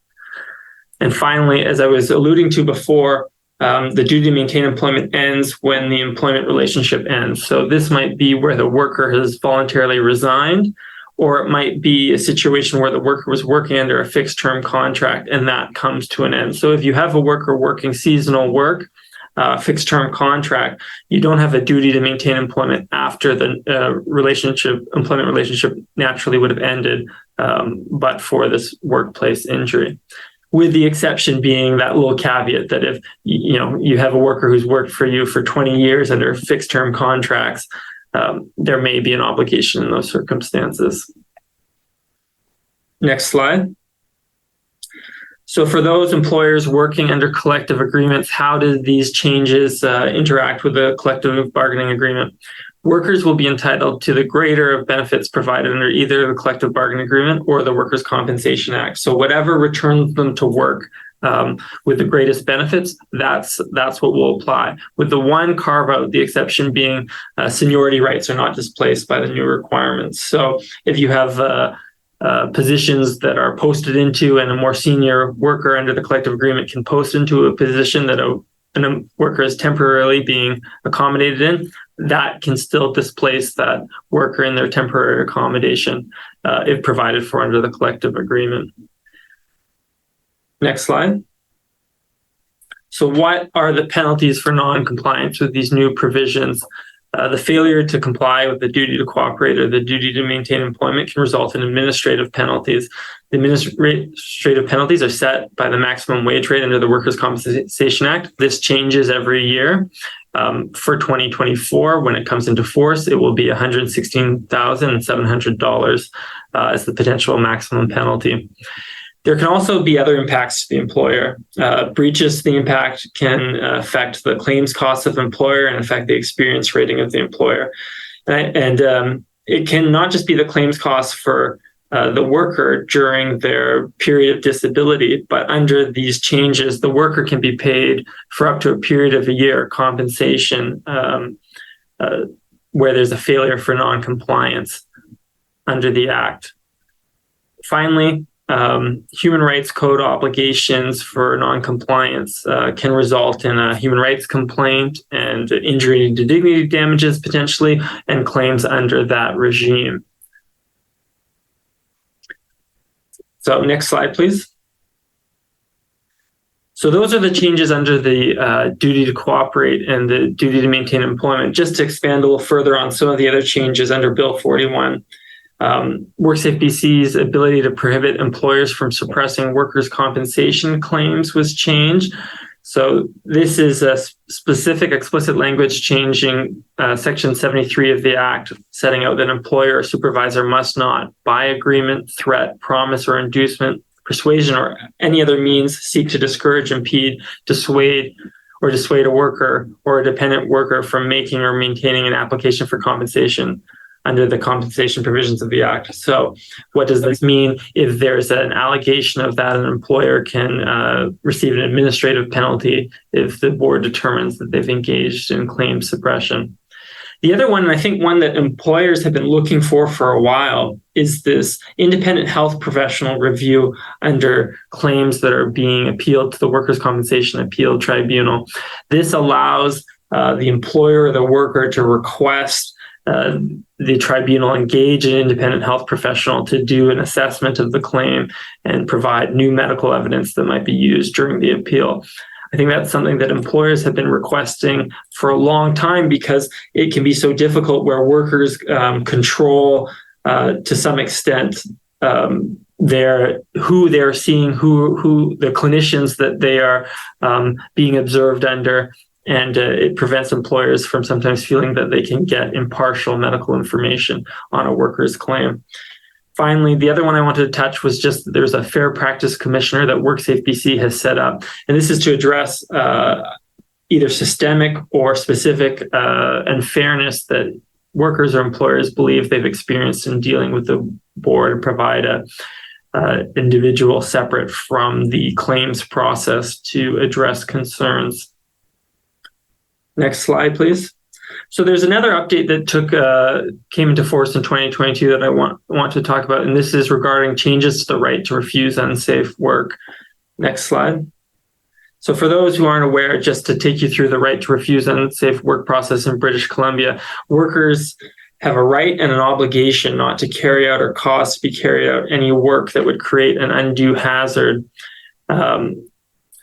And finally, as I was alluding to before, the duty to maintain employment ends when the employment relationship ends. So this might be where the worker has voluntarily resigned, or it might be a situation where the worker was working under a fixed term contract and that comes to an end. So if you have a worker working seasonal work, fixed term contract, you don't have a duty to maintain employment after the employment relationship naturally would have ended, but for this workplace injury. With the exception being that little caveat that if you have a worker who's worked for you for 20 years under fixed term contracts, there may be an obligation in those circumstances. Next slide. So for those employers working under collective agreements, how do these changes interact with the collective bargaining agreement? Workers will be entitled to the greater of benefits provided under either the collective bargaining agreement or the Workers' Compensation Act. So whatever returns them to work with the greatest benefits, that's what will apply. With the one carve out, the exception being seniority rights are not displaced by the new requirements. So if you have positions that are posted into, and a more senior worker under the collective agreement can post into a position that a worker is temporarily being accommodated in, that can still displace that worker in their temporary accommodation if provided for under the collective agreement. Next slide. So what are the penalties for non-compliance with these new provisions? The failure to comply with the duty to cooperate or the duty to maintain employment can result in administrative penalties. The administrative penalties are set by the maximum wage rate under the Workers' Compensation Act. This changes every year. For 2024, when it comes into force, it will be $116,700 as the potential maximum penalty. There can also be other impacts to the employer. Breaches to the impact can affect the claims costs of the employer and affect the experience rating of the employer. And it can not just be the claims costs for the worker during their period of disability, but under these changes, the worker can be paid for up to a period of a year compensation where there's a failure for non-compliance under the Act. Finally, human rights code obligations for non-compliance can result in a human rights complaint and injury to dignity damages potentially, and claims under that regime. So next slide, please. So those are the changes under the duty to cooperate and the duty to maintain employment. Just to expand a little further on some of the other changes under Bill 41. WorkSafe BC's ability to prohibit employers from suppressing workers' compensation claims was changed. So this is a specific explicit language changing Section 73 of the Act, setting out that an employer or supervisor must not, by agreement, threat, promise, or inducement, persuasion, or any other means seek to discourage, impede, dissuade a worker or a dependent worker from making or maintaining an application for compensation under the compensation provisions of the Act. So what does this mean? If there's an allegation of that, an employer can receive an administrative penalty if the board determines that they've engaged in claim suppression. The other one, and I think one that employers have been looking for a while, is this independent health professional review under claims that are being appealed to the Workers' Compensation Appeal Tribunal. This allows the employer or the worker to request the tribunal engage an independent health professional to do an assessment of the claim and provide new medical evidence that might be used during the appeal. I think that's something that employers have been requesting for a long time because it can be so difficult where workers control to some extent who they're seeing, who the clinicians that they are being observed under. And it prevents employers from sometimes feeling that they can get impartial medical information on a worker's claim. Finally, the other one I wanted to touch was just there's a fair practice commissioner that WorkSafe BC has set up. And this is to address either systemic or specific unfairness that workers or employers believe they've experienced in dealing with the board, and provide a individual separate from the claims process to address concerns. Next slide, please. So there's another update that came into force in 2022 that I want to talk about, and this is regarding changes to the right to refuse unsafe work. Next slide. So for those who aren't aware, just to take you through the right to refuse unsafe work process in British Columbia, workers have a right and an obligation not to carry out or cause to be carried out any work that would create an undue hazard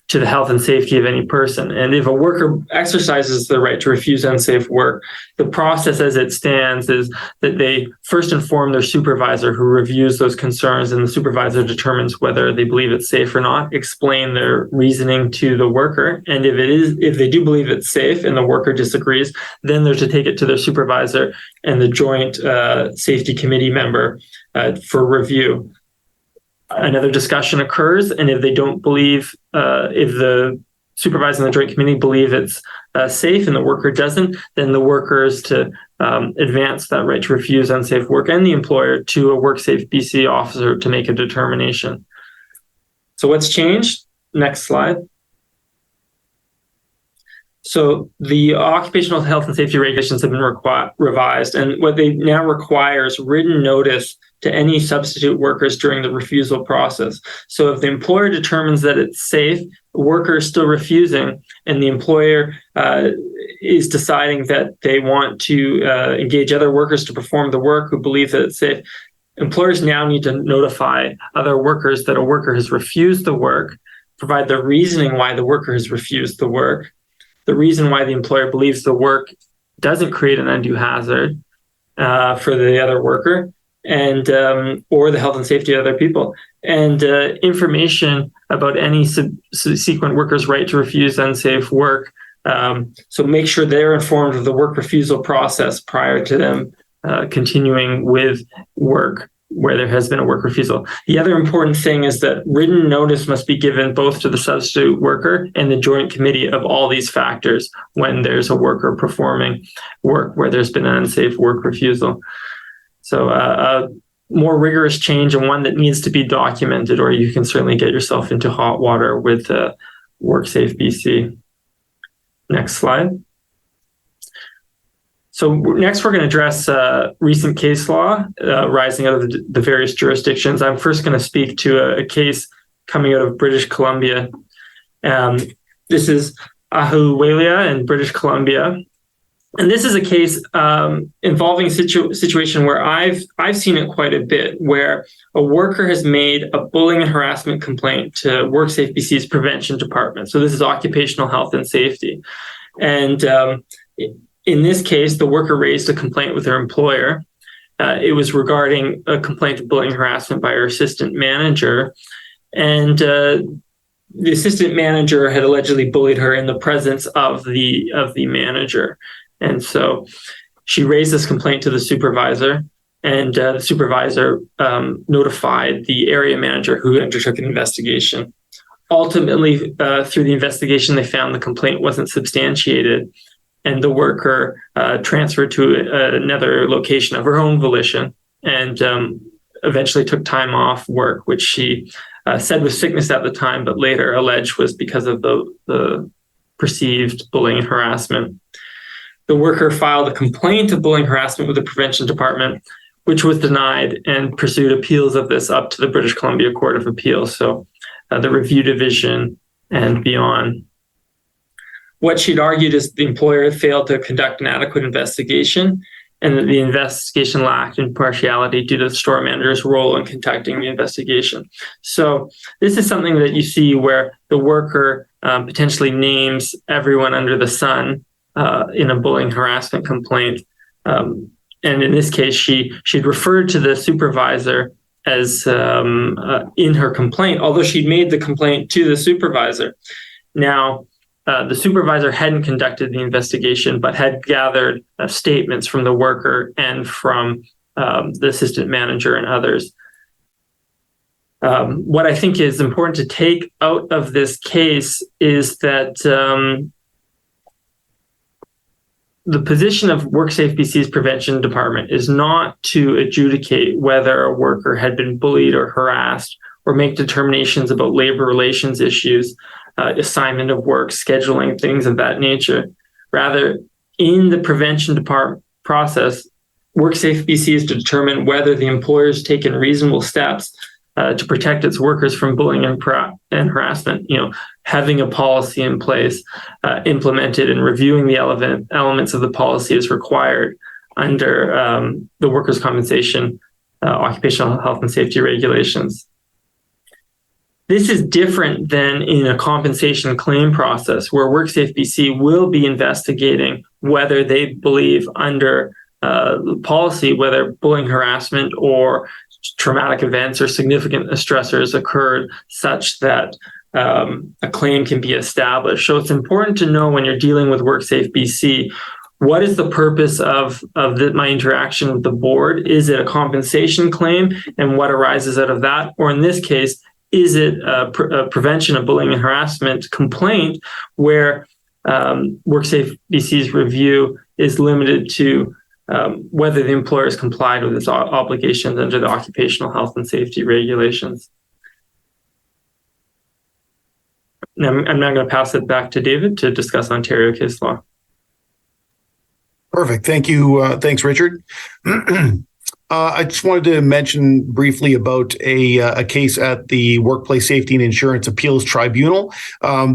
to the health and safety of any person. And if a worker exercises the right to refuse unsafe work, the process as it stands is that they first inform their supervisor, who reviews those concerns, and the supervisor determines whether they believe it's safe or not, explain their reasoning to the worker. And if they do believe it's safe and the worker disagrees, then they're to take it to their supervisor and the joint safety committee member for review. another discussion occurs, and if they don't believe, if the supervisor and the joint committee believe it's safe and the worker doesn't, then the worker is to advance that right to refuse unsafe work, and the employer to a WorkSafe BC officer to make a determination. So what's changed? Next slide. So the occupational health and safety regulations have been revised, and what they now require is written notice to any substitute workers during the refusal process. So if the employer determines that it's safe, the worker is still refusing, and the employer is deciding that they want to engage other workers to perform the work who believe that it's safe, employers now need to notify other workers that a worker has refused the work, provide the reasoning why the worker has refused the work, the reason why the employer believes the work doesn't create an undue hazard for the other worker, and or the health and safety of other people, and information about any subsequent worker's right to refuse unsafe work. So make sure they're informed of the work refusal process prior to them continuing with work where there has been a work refusal. The other important thing is that written notice must be given both to the substitute worker and the joint committee of all these factors when there's a worker performing work where there's been an unsafe work refusal. So a more rigorous change, and one that needs to be documented, or you can certainly get yourself into hot water with WorkSafe BC. Next slide. So next, we're going to address recent case law rising out of the various jurisdictions. I'm first going to speak to a case coming out of British Columbia. This is Ahuwelia in British Columbia. And this is a case involving a situation where I've seen it quite a bit, where a worker has made a bullying and harassment complaint to WorkSafe BC's prevention department. So this is occupational health and safety. And in this case, the worker raised a complaint with her employer. It was regarding a complaint of bullying and harassment by her assistant manager. And the assistant manager had allegedly bullied her in the presence of the manager. And so she raised this complaint to the supervisor, and the supervisor notified the area manager, who undertook an investigation. Ultimately, through the investigation, they found the complaint wasn't substantiated, and the worker transferred to another location of her own volition, and eventually took time off work, which she said was sickness at the time, but later alleged was because of the perceived bullying and harassment. The worker filed a complaint of bullying and harassment with the prevention department, which was denied, and pursued appeals of this up to the British Columbia Court of Appeals, so the review division and beyond. What she'd argued is the employer had failed to conduct an adequate investigation, and that the investigation lacked impartiality due to the store manager's role in conducting the investigation. So this is something that you see where the worker potentially names everyone under the sun in a bullying harassment complaint. And in this case, she'd referred to the supervisor as in her complaint, although she'd made the complaint to the supervisor. Now, the supervisor hadn't conducted the investigation, but had gathered statements from the worker and from the assistant manager and others. What I think is important to take out of this case is that the position of WorkSafe BC's prevention department is not to adjudicate whether a worker had been bullied or harassed, or make determinations about labor relations issues, assignment of work, scheduling, things of that nature. Rather, in the prevention department process, WorkSafe BC is to determine whether the employer has taken reasonable steps to protect its workers from bullying and harassment. Having a policy in place, implemented, and reviewing the elements of the policy is required under the workers' compensation, occupational health and safety regulations. This is different than in a compensation claim process, where WorkSafe BC will be investigating whether they believe under policy whether bullying, harassment, or traumatic events or significant stressors occurred such that a claim can be established. So it's important to know when you're dealing with WorkSafe BC what is the purpose of my interaction with the board? Is it a compensation claim, and what arises out of that? Or in this case, is it a prevention of bullying and harassment complaint where WorkSafe BC's review is limited to whether the employer has complied with its obligations under the occupational health and safety regulations? Now, I'm now going to pass it back to David to discuss Ontario case law. Perfect. Thank you. Thanks, Richard. I just wanted to mention briefly about a case at the Workplace Safety and Insurance Appeals Tribunal.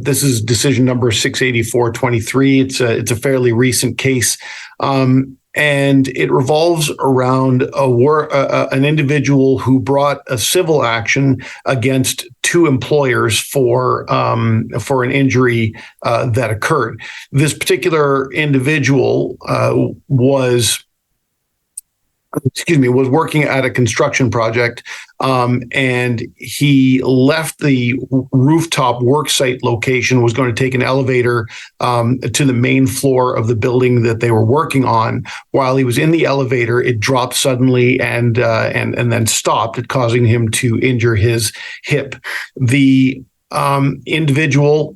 This is decision number 684/23. It's a fairly recent case. And it revolves around an individual who brought a civil action against two employers for an injury that occurred. This particular individual was working at a construction project, and he left the rooftop worksite location, was going to take an elevator to the main floor of the building that they were working on. While he was in the elevator, it dropped suddenly and then stopped, it causing him to injure his hip. The individual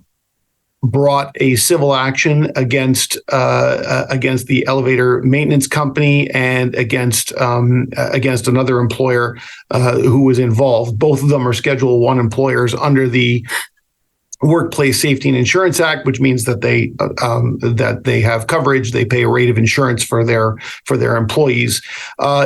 brought a civil action against the elevator maintenance company and against another employer who was involved. Both of them are Schedule I employers under the Workplace Safety and Insurance Act, which means that they have coverage. They pay a rate of insurance for their employees.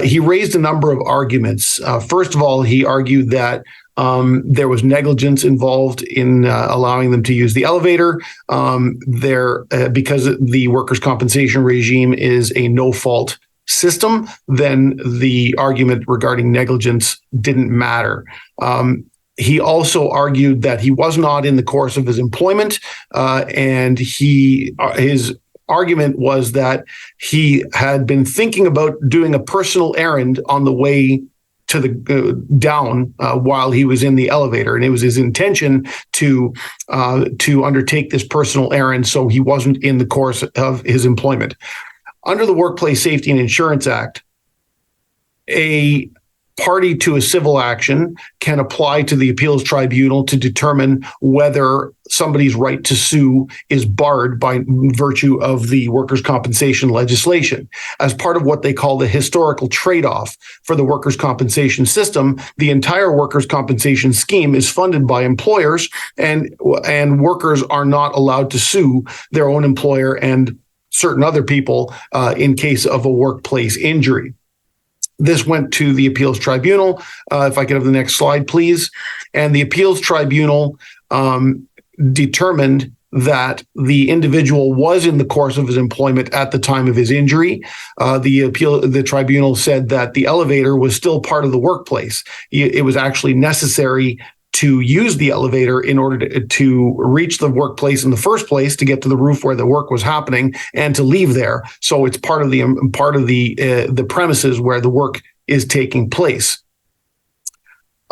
He raised a number of arguments. First of all, he argued that there was negligence involved in allowing them to use the elevator. Because the workers' compensation regime is a no-fault system, then the argument regarding negligence didn't matter. He also argued that he was not in the course of his employment, and his argument was that he had been thinking about doing a personal errand on the way to the down while he was in the elevator, and it was his intention to undertake this personal errand, so he wasn't in the course of his employment. Under the Workplace Safety and Insurance Act, a party to a civil action can apply to the appeals tribunal to determine whether somebody's right to sue is barred by virtue of the workers' compensation legislation. As part of what they call the historical trade-off for the workers' compensation system, the entire workers' compensation scheme is funded by employers, and workers are not allowed to sue their own employer and certain other people in case of a workplace injury. This went to the appeals tribunal. If I could have the next slide, please. And the appeals tribunal determined that the individual was in the course of his employment at the time of his injury. The tribunal said that the elevator was still part of the workplace. It was actually necessary to use the elevator in order to reach the workplace in the first place, to get to the roof where the work was happening, and to leave there. So it's part of the premises where the work is taking place.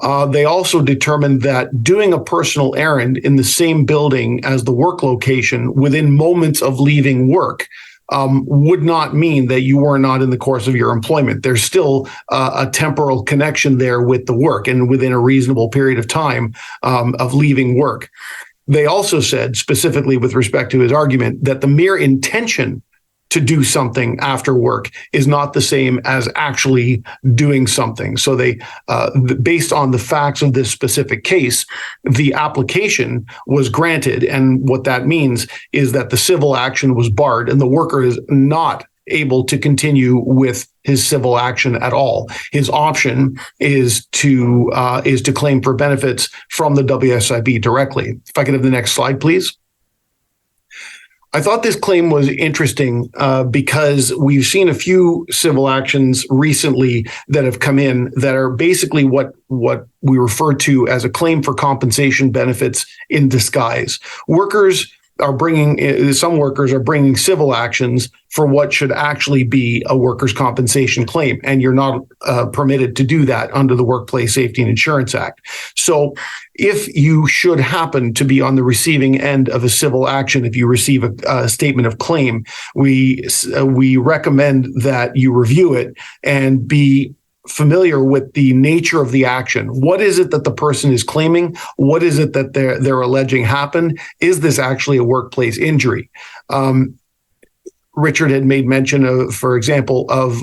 They also determined that doing a personal errand in the same building as the work location within moments of leaving work would not mean that you were not in the course of your employment. There's still a temporal connection there with the work and within a reasonable period of time of leaving work. They also said, specifically with respect to his argument, that the mere intention to do something after work is not the same as actually doing something. So they, based on the facts of this specific case, the application was granted. And what that means is that the civil action was barred and the worker is not able to continue with his civil action at all. His option is to claim for benefits from the WSIB directly. If I could have the next slide, please. I thought this claim was interesting because we've seen a few civil actions recently that have come in that are basically what we refer to as a claim for compensation benefits in disguise. Workers some workers are bringing civil actions for what should actually be a workers' compensation claim, and you're not permitted to do that under the Workplace Safety and Insurance Act. So if you should happen to be on the receiving end of a civil action, if you receive a statement of claim, we recommend that you review it and be familiar with the nature of the action. What is it that the person is claiming? What is it that they're alleging happened? Is this actually a workplace injury? Richard had made mention of, for example, of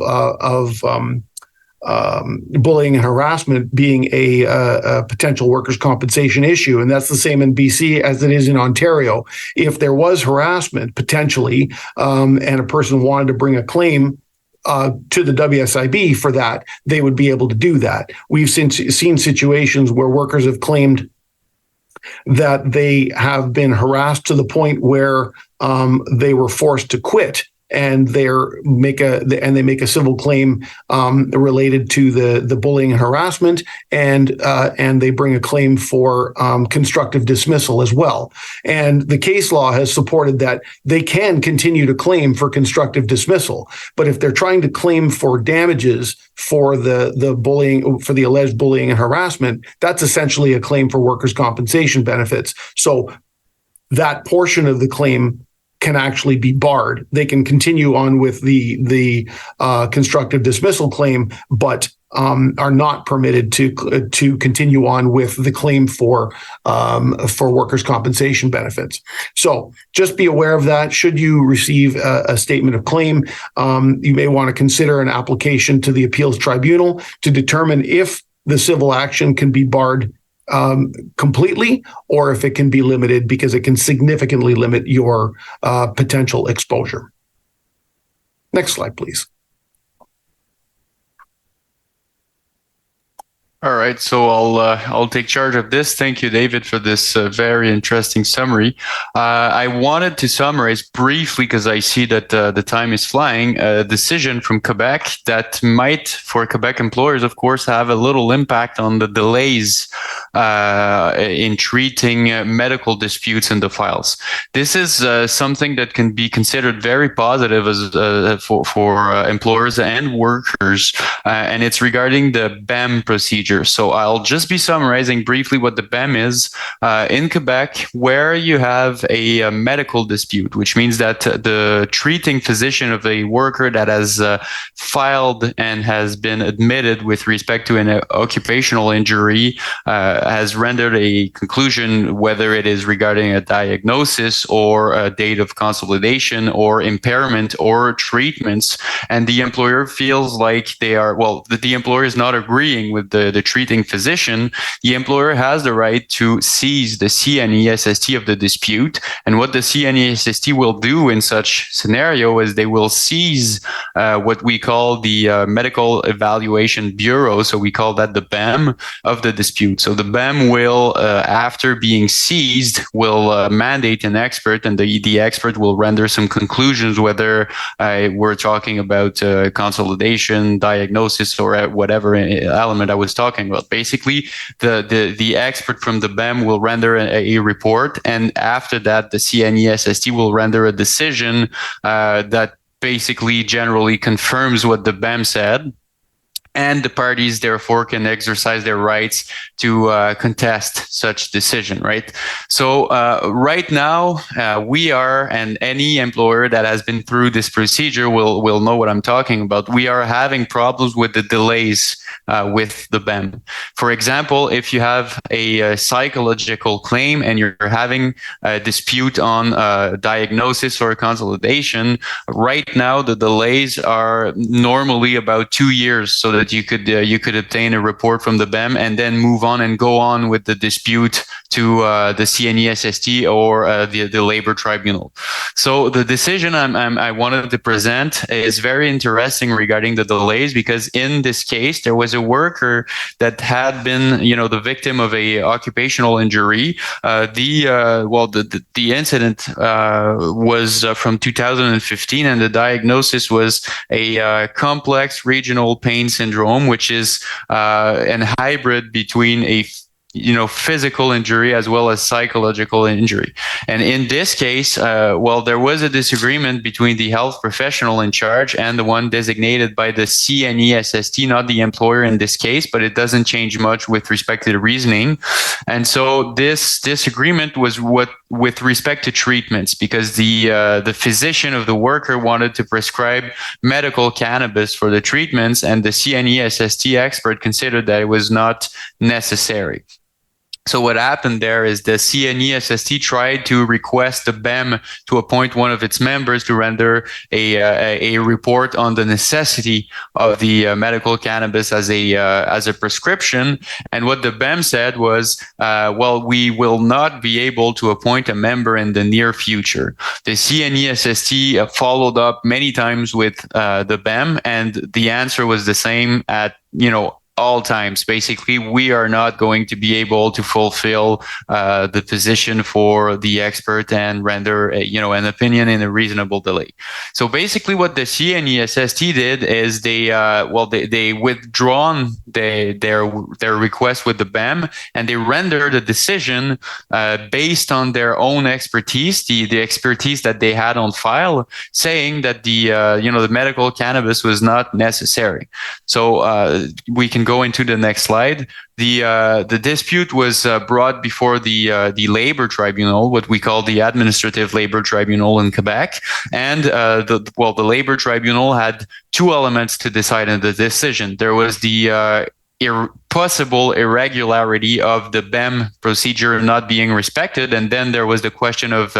bullying and harassment being a potential workers' compensation issue. And that's the same in BC as it is in Ontario. If there was harassment potentially, and a person wanted to bring a claim to the WSIB for that, they would be able to do that. We've seen situations where workers have claimed that they have been harassed to the point where they were forced to quit, and they make a civil claim related to the bullying and harassment, and they bring a claim for constructive dismissal as well. And the case law has supported that they can continue to claim for constructive dismissal, but if they're trying to claim for damages for the bullying, for the alleged bullying and harassment, that's essentially a claim for workers' compensation benefits. So that portion of the claim can actually be barred. They can continue on with the constructive dismissal claim, but are not permitted to continue on with the claim for workers' compensation benefits. So just be aware of that. Should you receive a statement of claim, you may want to consider an application to the appeals tribunal to determine if the civil action can be barred completely, or if it can be limited, because it can significantly limit your potential exposure. Next slide, please. All right, so I'll take charge of this. Thank you, David, for this very interesting summary. I wanted to summarize briefly, because I see that the time is flying, a decision from Quebec that might, for Quebec employers, of course, have a little impact on the delays in treating medical disputes in the files. This is something that can be considered very positive as for employers and workers, and it's regarding the BAM procedure. So I'll just be summarizing briefly what the BAM is. In Quebec, where you have a medical dispute, which means that the treating physician of a worker that has filed and has been admitted with respect to an occupational injury has rendered a conclusion, whether it is regarding a diagnosis or a date of consolidation or impairment or treatments, and the employer feels like the employer is not agreeing with the treating physician, the employer has the right to seize the CNESST of the dispute. And what the CNESST will do in such scenario is they will seize what we call the Medical Evaluation Bureau. So we call that the BAM of the dispute. So the BAM will, after being seized, will mandate an expert, and the expert will render some conclusions, whether we're talking about consolidation, diagnosis, or whatever element I was talking about. Basically, the expert from the BAM will render a report, and after that, the CNESST will render a decision that basically generally confirms what the BAM said. And the parties, therefore, can exercise their rights to contest such decision, right? So right now, we are, and any employer that has been through this procedure will know what I'm talking about. We are having problems with the delays with the BAM. For example, if you have a psychological claim and you're having a dispute on diagnosis or consolidation, right now the delays are normally about 2 years, so that you could obtain a report from the BAM and then move on and go on with the dispute to the CNESST or the labor tribunal. So the decision I wanted to present is very interesting regarding the delays, because in this case there was a worker that had been, the victim of a occupational injury. The incident was from 2015, and the diagnosis was a complex regional pain syndrome, which is an hybrid between a physical injury as well as psychological injury. And in this case, there was a disagreement between the health professional in charge and the one designated by the CNESST, not the employer in this case, but it doesn't change much with respect to the reasoning. And so this disagreement was with respect to treatments, because the physician of the worker wanted to prescribe medical cannabis for the treatments, and the CNESST expert considered that it was not necessary. So what happened there is the CNESST tried to request the BEM to appoint one of its members to render a report on the necessity of the medical cannabis as a prescription. And what the BEM said was, we will not be able to appoint a member in the near future. The CNESST followed up many times with the BEM, and the answer was the same at all times. Basically, we are not going to be able to fulfill the position for the expert and render an opinion in a reasonable delay. So basically, what the CNESST did is they withdrawn their request with the BEM, and they rendered a decision based on their own expertise, the expertise that they had on file, saying that the medical cannabis was not necessary. So we can go into the next slide. The dispute was brought before the labor tribunal, what we call the administrative labor tribunal in Quebec, and the labor tribunal had two elements to decide in the decision. There was the possible irregularity of the BEM procedure not being respected, and then there was the question of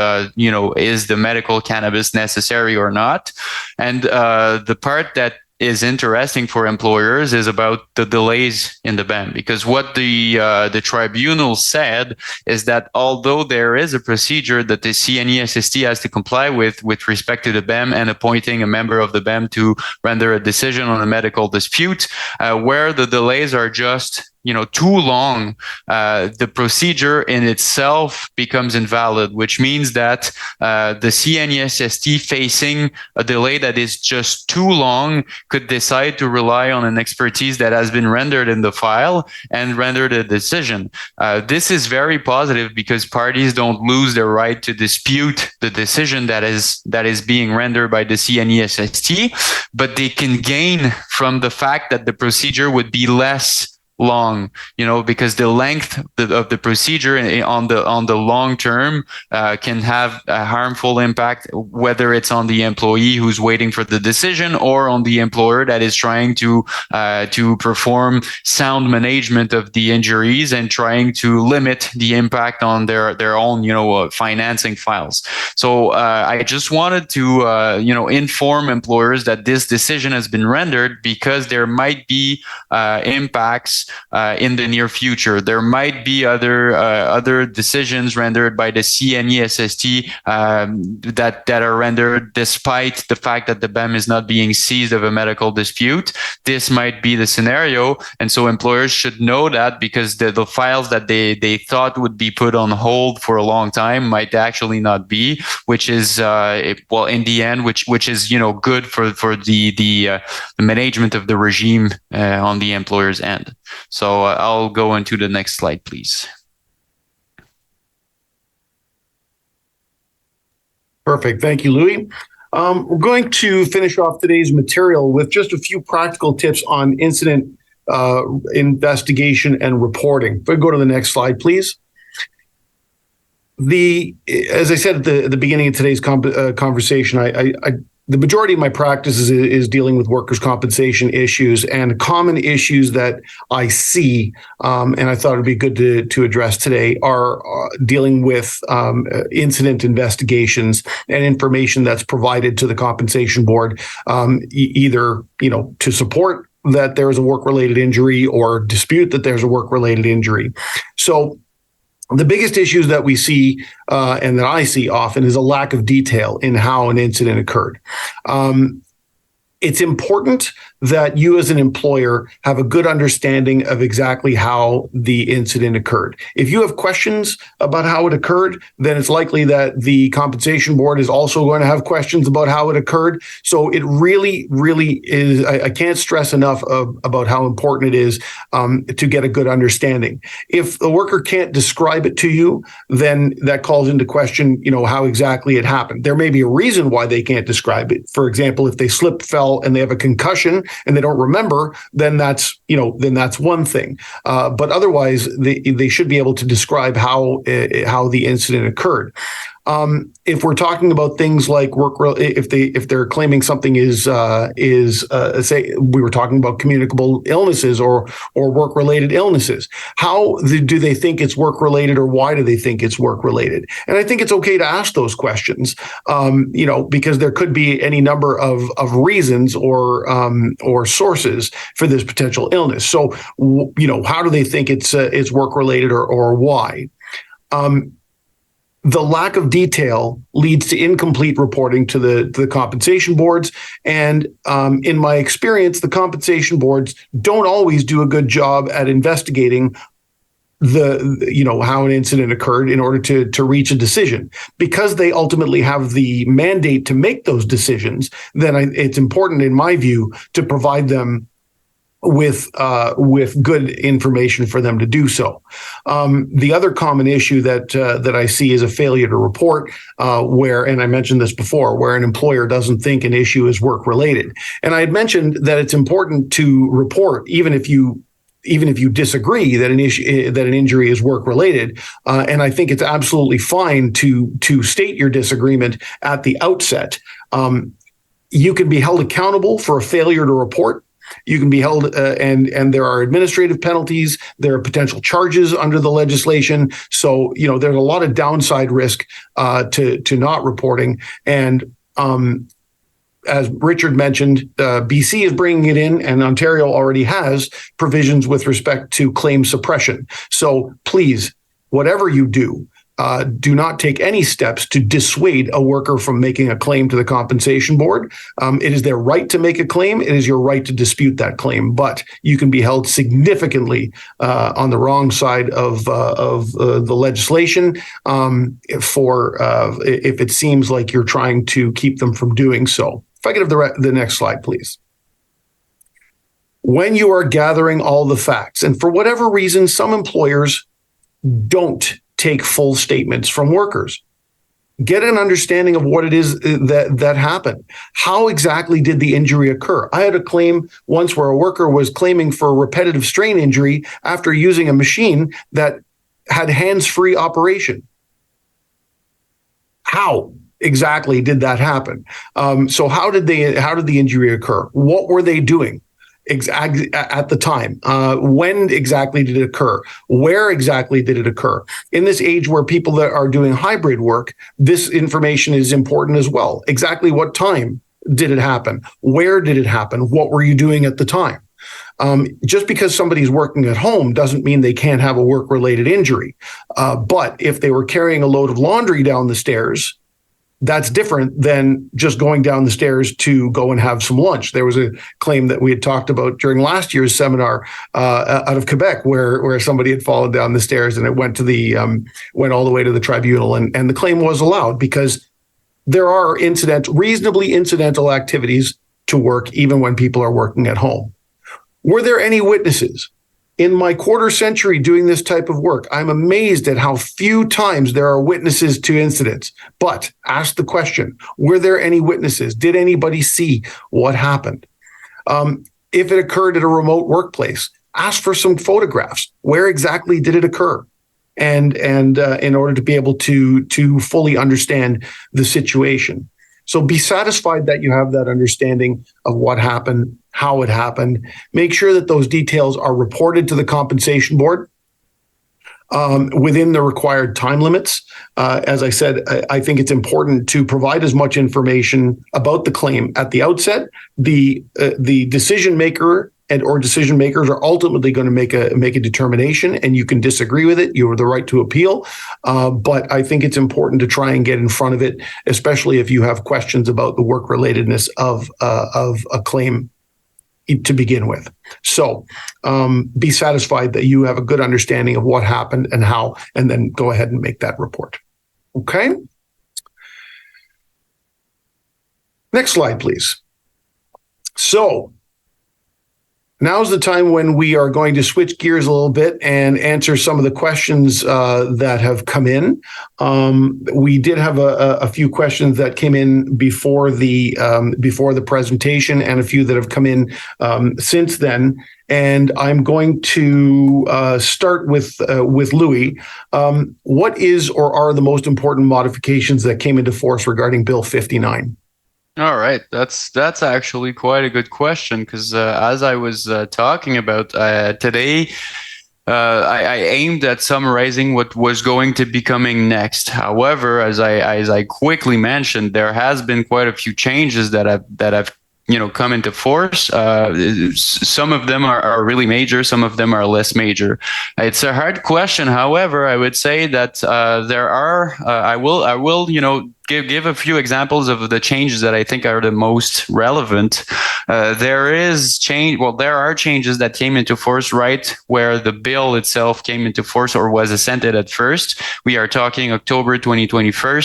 is the medical cannabis necessary or not. And the part that is interesting for employers is about the delays in the BEM, because what the tribunal said is that although there is a procedure that the CNESST has to comply with respect to the BEM and appointing a member of the BEM to render a decision on a medical dispute, where the delays are just too long, the procedure in itself becomes invalid, which means that the CNESST facing a delay that is just too long could decide to rely on an expertise that has been rendered in the file and render the decision. This is very positive because parties don't lose their right to dispute the decision that is being rendered by the CNESST, but they can gain from the fact that the procedure would be less long, because the length of the procedure on the long term can have a harmful impact, whether it's on the employee who's waiting for the decision or on the employer that is trying to perform sound management of the injuries and trying to limit the impact on their own financing files. So I just wanted to inform employers that this decision has been rendered because there might be impacts in the near future. There might be other decisions rendered by the CNESST that are rendered despite the fact that the BEM is not being seized of a medical dispute. This might be the scenario, and so employers should know that, because the files that they thought would be put on hold for a long time might actually not be, which is in the end, which is good for the management of the regime on the employer's end. So I'll go into the next slide, please. Perfect. Thank you, Louis. We're going to finish off today's material with just a few practical tips on incident investigation and reporting. If we go to the next slide, please. As I said at the beginning of today's conversation, the majority of my practice is dealing with workers' compensation issues, and common issues that I see, and I thought it'd be good to address today, are dealing with incident investigations and information that's provided to the compensation board, either to support that there's a work-related injury or dispute that there's a work-related injury. So the biggest issues that we see and that I see often is a lack of detail in how an incident occurred. It's important that you as an employer have a good understanding of exactly how the incident occurred. If you have questions about how it occurred, then it's likely that the compensation board is also going to have questions about how it occurred. So it really, really is, I can't stress enough about how important it is to get a good understanding. If the worker can't describe it to you, then that calls into question, how exactly it happened. There may be a reason why they can't describe it. For example, if they slipped, fell, and they have a concussion and they don't remember, then that's one thing. But otherwise, they should be able to describe how the incident occurred. If we're talking about things like if they're claiming something is say we were talking about communicable illnesses or work related illnesses, how do they think it's work related, or why do they think it's work related? And I think it's okay to ask those questions, because there could be any number of reasons or sources for this potential illness. So how do they think it's work related or why? The lack of detail leads to incomplete reporting to the compensation boards. And in my experience, the compensation boards don't always do a good job at investigating how an incident occurred in order to reach a decision. Because they ultimately have the mandate to make those decisions, then it's important, in my view, to provide them with good information for them to do so. The other common issue that I see is a failure to report, where, and I mentioned this before, where an employer doesn't think an issue is work related. And I had mentioned that it's important to report even if you disagree that an injury is work related. And I think it's absolutely fine to state your disagreement at the outset. You can be held accountable for a failure to report. You can be held, and there are administrative penalties. There are potential charges under the legislation. So, there's a lot of downside risk to not reporting. And as Richard mentioned, BC is bringing it in, and Ontario already has provisions with respect to claim suppression. So please, whatever you do, do not take any steps to dissuade a worker from making a claim to the compensation board. It is their right to make a claim. It is your right to dispute that claim, but you can be held significantly on the wrong side of the legislation if it seems like you're trying to keep them from doing so. If I could have the next slide, please. When you are gathering all the facts, and for whatever reason, some employers don't take full statements from workers. Get an understanding of what it is that happened. How exactly did the injury occur? I had a claim once where a worker was claiming for a repetitive strain injury after using a machine that had hands-free operation. How exactly did that happen? So how did the injury occur? What were they doing at the time? When exactly did it occur? Where exactly did it occur? In this age where people that are doing hybrid work, this information is important as well. Exactly what time did it happen? Where did it happen? What were you doing at the time? Just because somebody's working at home doesn't mean they can't have a work-related injury. But if they were carrying a load of laundry down the stairs, that's different than just going down the stairs to go and have some lunch. There was a claim that we had talked about during last year's seminar out of Quebec, where somebody had fallen down the stairs and it went all the way to the tribunal, and the claim was allowed because there are reasonably incidental activities to work even when people are working at home. Were there any witnesses? In my quarter century doing this type of work, I'm amazed at how few times there are witnesses to incidents. But ask the question, were there any witnesses? Did anybody see what happened? If it occurred at a remote workplace, ask for some photographs. Where exactly did it occur? And in order to be able to fully understand the situation. So be satisfied that you have that understanding of what happened, how it happened. Make sure that those details are reported to the compensation board within the required time limits. As I said, I think it's important to provide as much information about the claim at the outset. The decision maker or decision makers are ultimately going to make a determination, and you can disagree with it. You have the right to appeal, but I think it's important to try and get in front of it, especially if you have questions about the work relatedness of a claim to begin with. So be satisfied that you have a good understanding of what happened and how, and then go ahead and make that report. Okay. Next slide, please. So now's the time when we are going to switch gears a little bit and answer some of the questions that have come in. We did have a few questions that came in before the presentation, and a few that have come in since then. And I'm going to start with Louis. What is or are the most important modifications that came into force regarding Bill 59? All right, that's actually quite a good question, because as I was talking about today, I aimed at summarizing what was going to be coming next. However, as I quickly mentioned, there has been quite a few changes that have come into force. Some of them are really major, some of them are less major. It's a hard question. However, I would say that there are. I will give a few examples of the changes that I think are the most relevant. There are changes that came into force right where the bill itself came into force or was assented at first. We are talking October 2021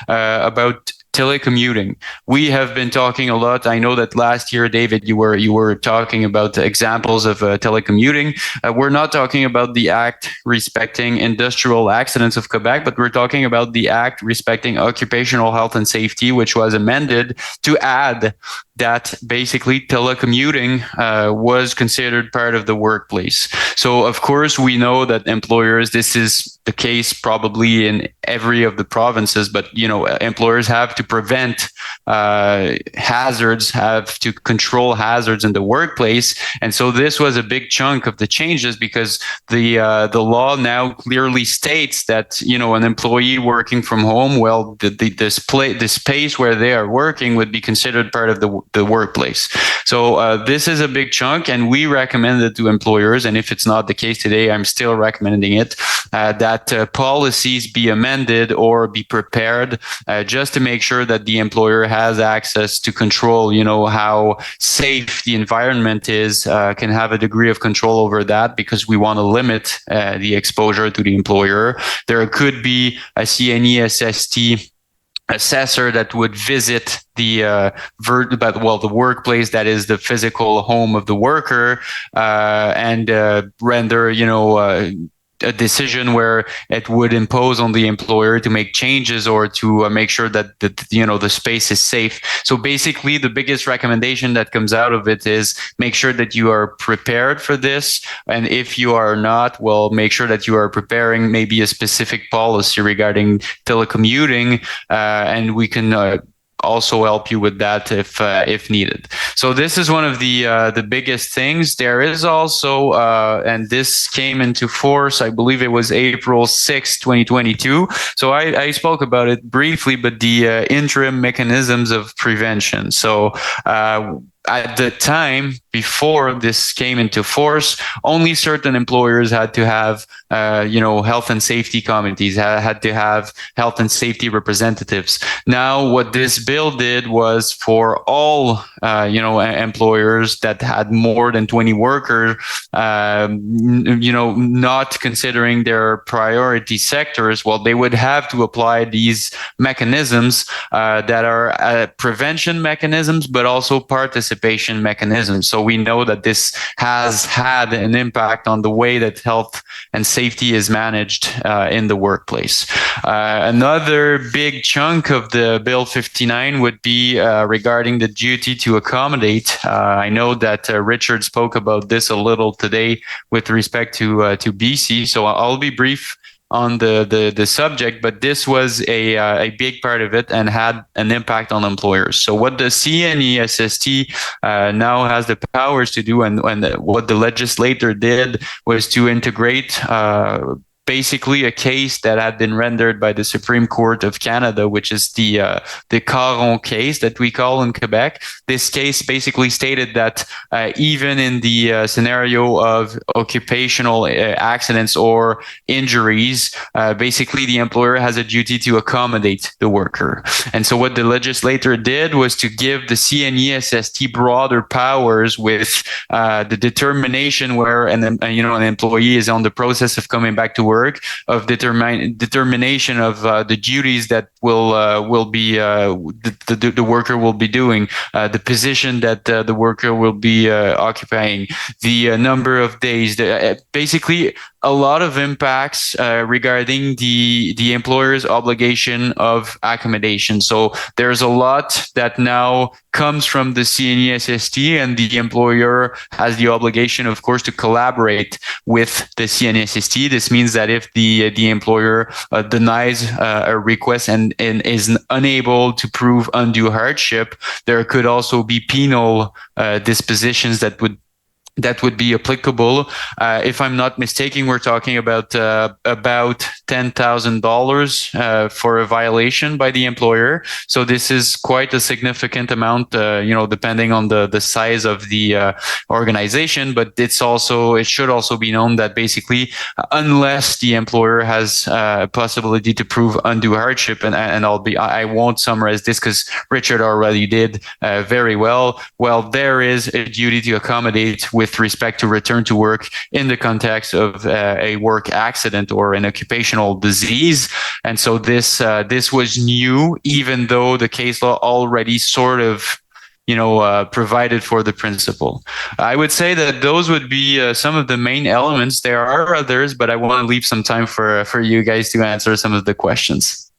about telecommuting. We have been talking a lot. I know that last year, David, you were talking about the examples of telecommuting. We're not talking about the act respecting industrial accidents of Quebec, but we're talking about the act respecting occupational health and safety, which was amended to add that basically telecommuting was considered part of the workplace. So of course we know that employers, this is the case probably in every of the provinces, but employers have to prevent hazards, have to control hazards in the workplace. And so this was a big chunk of the changes, because the law now clearly states that an employee working from home, well, the space where they are working would be considered part of the workplace. So this is a big chunk, and we recommend it to employers. And if it's not the case today, I'm still recommending it, that policies be amended or be prepared just to make sure that the employer has access to control, how safe the environment is, can have a degree of control over that, because we want to limit the exposure to the employer. There could be a CNESST assessor that would visit the workplace, that is the physical home of the worker, and render a decision where it would impose on the employer to make changes or to make sure that the space is safe. So basically, the biggest recommendation that comes out of it is make sure that you are prepared for this, and if you are not, well, make sure that you are preparing maybe a specific policy regarding telecommuting, and we can also help you with that if needed. So this is one of the biggest things. There is also, and this came into force, I believe it was April 6, 2022. So I spoke about it briefly, but the interim mechanisms of prevention. So at the time before this came into force, only certain employers had to have, health and safety committees, had to have health and safety representatives. Now, what this bill did was for all, employers that had more than 20 workers, not considering their priority sectors, well, they would have to apply these mechanisms that are prevention mechanisms, but also participation mechanisms. So we know that this has had an impact on the way that health and safety is managed in the workplace. Another big chunk of the Bill 59 would be regarding the duty to accommodate. I know that Richard spoke about this a little today with respect to BC, so I'll be brief on the subject, but this was a big part of it and had an impact on employers. So what the CNESST now has the powers to do, and what the legislator did, was to integrate basically a case that had been rendered by the Supreme Court of Canada, which is the Caron case that we call in Quebec. This case basically stated that even in the scenario of occupational accidents or injuries, basically the employer has a duty to accommodate the worker. And so what the legislator did was to give the CNESST broader powers with the determination where an employee is on the process of coming back to work, of determination of the duties that will be the worker will be doing, the position that the worker will be occupying, the number of days, basically a lot of impacts regarding the employer's obligation of accommodation. So there's a lot that now comes from the CNESST, and the employer has the obligation, of course, to collaborate with the CNESST. This means that if the employer denies a request and is unable to prove undue hardship, there could also be penal dispositions that would be applicable. If I'm not mistaken, we're talking about $10,000 for a violation by the employer. So this is quite a significant amount, depending on the size of the organization. But it should also be known that basically, unless the employer has a possibility to prove undue hardship, and I won't summarize this because Richard already did very well. Well, there is a duty to accommodate with respect to return to work in the context of a work accident or an occupational disease. And so this was new, even though the case law already sort of provided for the principle. I would say that those would be some of the main elements. There are others, but I want to leave some time for you guys to answer some of the questions.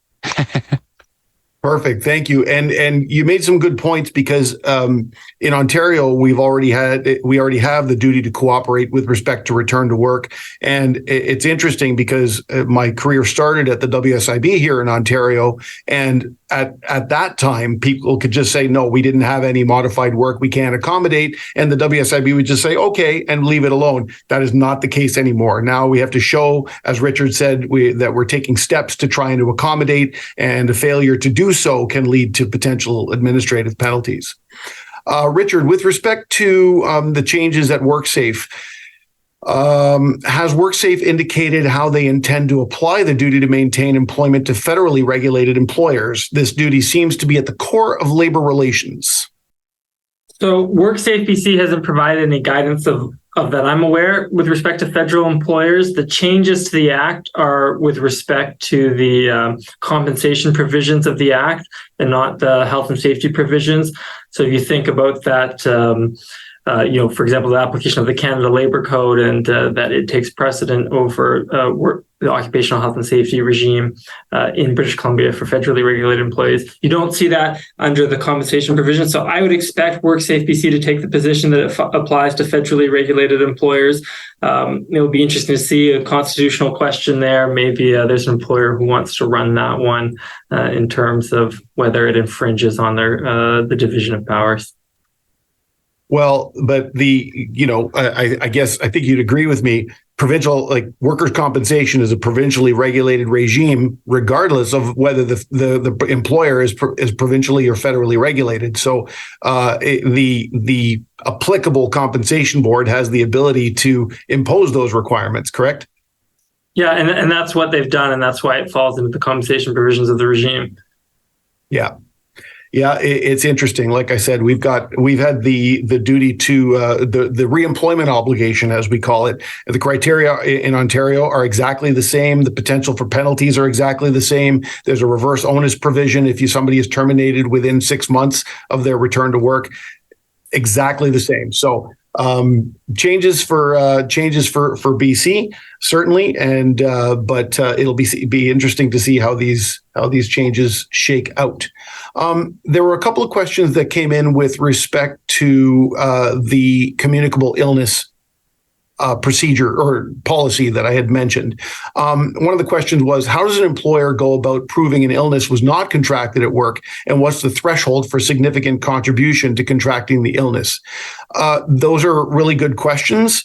Perfect. Thank you. And you made some good points because in Ontario, we already have the duty to cooperate with respect to return to work. And it's interesting because my career started at the WSIB here in Ontario. And at that time, people could just say, no, we didn't have any modified work. We can't accommodate. And the WSIB would just say, okay, and leave it alone. That is not the case anymore. Now we have to show, as Richard said, that we're taking steps to try and to accommodate, and a failure to do so can lead to potential administrative penalties. Richard, with respect to the changes at WorkSafe, has WorkSafe indicated how they intend to apply the duty to maintain employment to federally regulated employers? This duty seems to be at the core of labor relations. So WorkSafe BC hasn't provided any guidance of that I'm aware. With respect to federal employers, the changes to the Act are with respect to the compensation provisions of the Act and not the health and safety provisions. So if you think about that, for example, the application of the Canada Labour Code, and that it takes precedent over the occupational health and safety regime in British Columbia for federally regulated employees. You don't see that under the compensation provision. So I would expect WorkSafe BC to take the position that it applies to federally regulated employers. It will be interesting to see a constitutional question there. Maybe there's an employer who wants to run that one in terms of whether it infringes on the division of powers. Well, but I guess I think you'd agree with me. Provincial, workers' compensation is a provincially regulated regime, regardless of whether the employer is provincially or federally regulated. So the applicable compensation board has the ability to impose those requirements, correct? Yeah, and that's what they've done, and that's why it falls into the compensation provisions of the regime. Yeah. Yeah, it's interesting. Like I said, we've had the duty to the reemployment obligation, as we call it. The criteria in Ontario are exactly the same. The potential for penalties are exactly the same. There's a reverse onus provision if somebody is terminated within 6 months of their return to work. Exactly the same. So changes for BC certainly, and but it'll be interesting to see how these changes shake out. There were a couple of questions that came in with respect to the communicable illness procedure or policy that I had mentioned. One of the questions was, how does an employer go about proving an illness was not contracted at work, and what's the threshold for significant contribution to contracting the illness? Those are really good questions.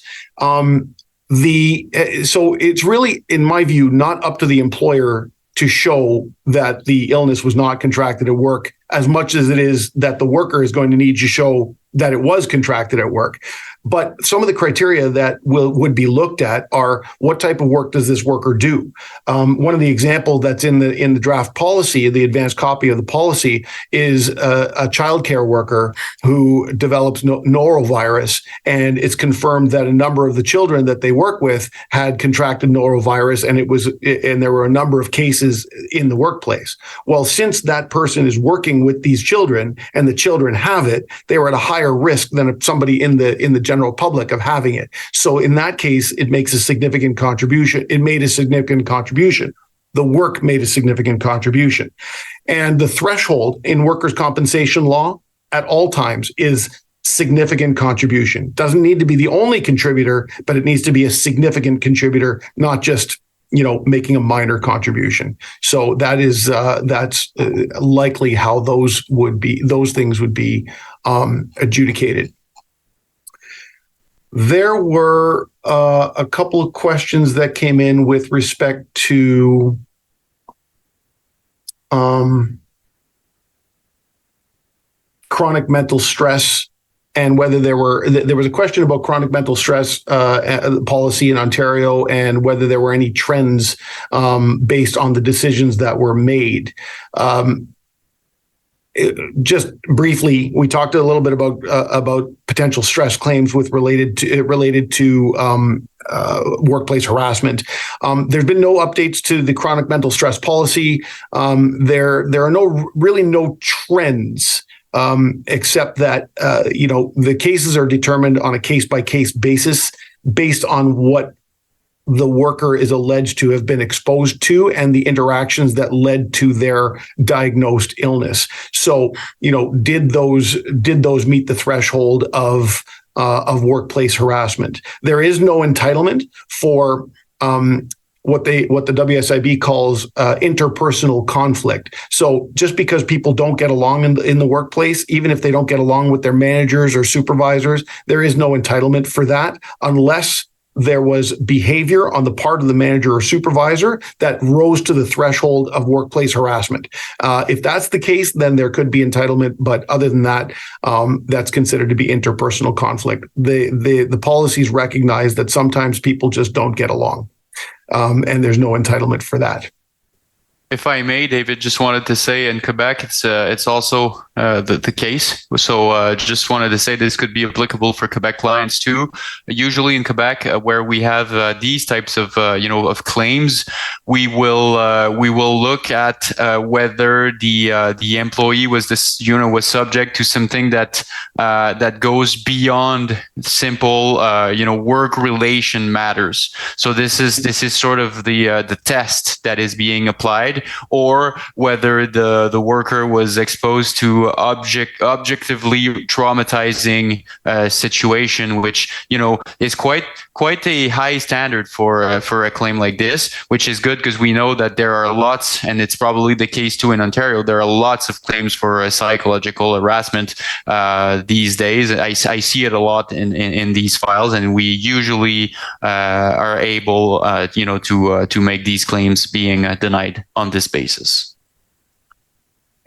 So it's really, in my view, not up to the employer to show that the illness was not contracted at work, as much as it is that the worker is going to need to show that it was contracted at work. But some of the criteria that would be looked at are, what type of work does this worker do? One of the examples that's in the draft policy, the advanced copy of the policy, is a childcare worker who develops norovirus, and it's confirmed that a number of the children that they work with had contracted norovirus, and there were a number of cases in the workplace. Well, since that person is working with these children and the children have it, they were at a higher risk than somebody in the general public of having it. So in that case, it makes a significant contribution. It made a significant contribution. The work made a significant contribution. And the threshold in workers' compensation law at all times is significant contribution. Doesn't need to be the only contributor, but it needs to be a significant contributor, not just making a minor contribution. So that's likely how those things would be adjudicated. There were a couple of questions that came in with respect to chronic mental stress, and whether there was a question about chronic mental stress policy in Ontario, and whether there were any trends based on the decisions that were made. Just briefly, we talked a little bit about potential stress claims related to workplace harassment. There's been no updates to the chronic mental stress policy. There are no trends, except that the cases are determined on a case-by-case basis based on what the worker is alleged to have been exposed to and the interactions that led to their diagnosed illness. So, did those meet the threshold of workplace harassment? There is no entitlement for what the WSIB calls interpersonal conflict. So just because people don't get along in the workplace, even if they don't get along with their managers or supervisors, there is no entitlement for that unless there was behavior on the part of the manager or supervisor that rose to the threshold of workplace harassment. If that's the case, then there could be entitlement. But other than that, that's considered to be interpersonal conflict. The policies recognize that sometimes people just don't get along, and there's no entitlement for that. If I may, David, just wanted to say in Quebec, it's also the case. So just wanted to say this could be applicable for Quebec clients too. Usually in Quebec, where we have these types of of claims, we will look at whether the employee was subject to something that goes beyond simple work relation matters. So this is sort of the test that is being applied, or whether the worker was exposed to objectively traumatizing situation, which is quite a high standard for a claim like this, which is good because we know that there are lots, and it's probably the case too in Ontario, there are lots of claims for psychological harassment these days. I see it a lot in these files, and we usually are able to make these claims being denied on this basis.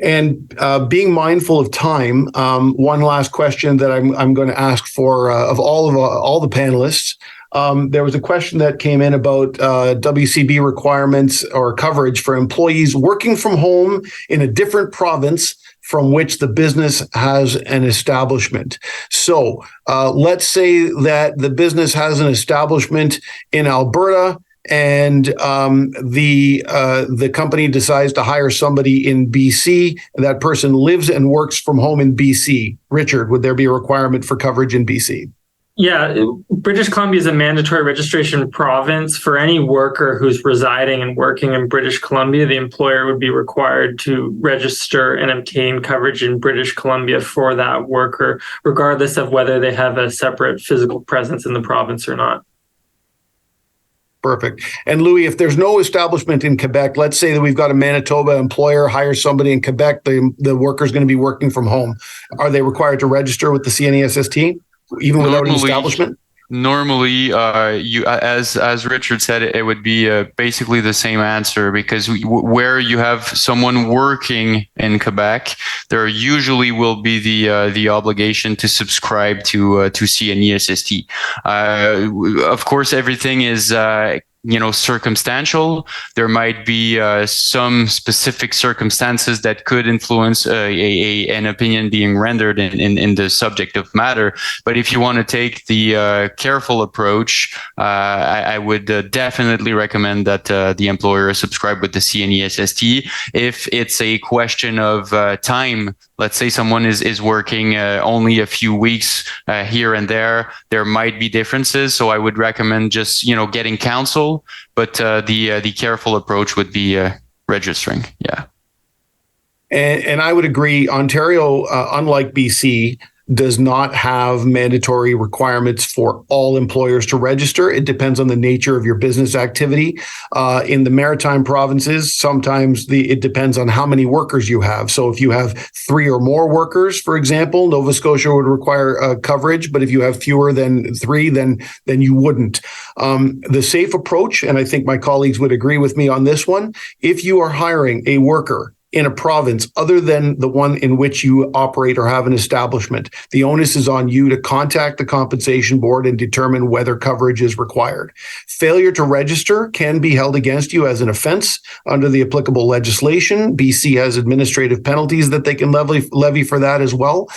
And being mindful of time, one last question that I'm going to ask for of all the panelists. There was a question that came in about WCB requirements or coverage for employees working from home in a different province from which the business has an establishment. So let's say that the business has an establishment in Alberta, and the company decides to hire somebody in BC. That person lives and works from home in BC. Richard, would there be a requirement for coverage in BC? Yeah, British Columbia is a mandatory registration province. For any worker who's residing and working in British Columbia, the employer would be required to register and obtain coverage in British Columbia for that worker, regardless of whether they have a separate physical presence in the province or not. Perfect. And Louis, if there's no establishment in Quebec, let's say that we've got a Manitoba employer hires somebody in Quebec, the worker's going to be working from home. Are they required to register with the CNESST even without an establishment? Normally, as Richard said, it would be basically the same answer, because where you have someone working in Quebec, there usually will be the obligation to subscribe to CNESST. Of course, everything is circumstantial. There might be some specific circumstances that could influence an opinion being rendered in the subject of matter. But if you want to take the careful approach, I would definitely recommend that the employer subscribe with the CNESST. If it's a question of time, let's say someone is working only a few weeks here and there might be differences. So I would recommend just getting counsel. But the careful approach would be registering. Yeah. And I would agree. Ontario, unlike BC, does not have mandatory requirements for all employers to register. It depends on the nature of your business activity. In the maritime provinces, sometimes it depends on how many workers you have. So if you have 3 or more workers, for example, Nova Scotia would require coverage. But if you have fewer than 3, then you wouldn't. The safe approach, and I think my colleagues would agree with me on this one, if you are hiring a worker in a province other than the one in which you operate or have an establishment, the onus is on you to contact the compensation board and determine whether coverage is required. Failure to register can be held against you as an offense under the applicable legislation. BC has administrative penalties that they can levy for that as well.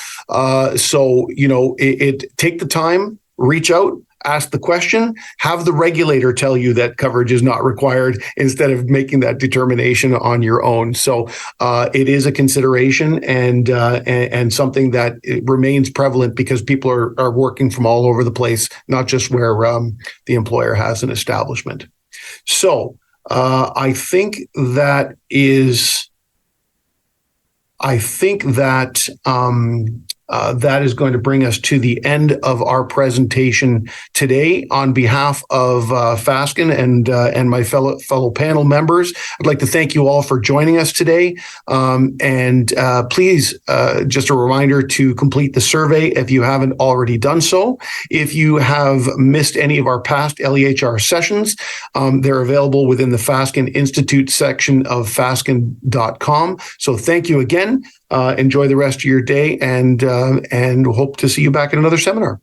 So take the time, reach out, ask the question, have the regulator tell you that coverage is not required instead of making that determination on your own. So it is a consideration and something that remains prevalent because people are working from all over the place, not just where the employer has an establishment. So I think that that is going to bring us to the end of our presentation today. On behalf of Fasken and my fellow panel members, I'd like to thank you all for joining us today. And please, just a reminder to complete the survey if you haven't already done so. If you have missed any of our past LEHR sessions, they're available within the Fasken Institute section of fasken.com. So thank you again. Enjoy the rest of your day and hope to see you back in another seminar.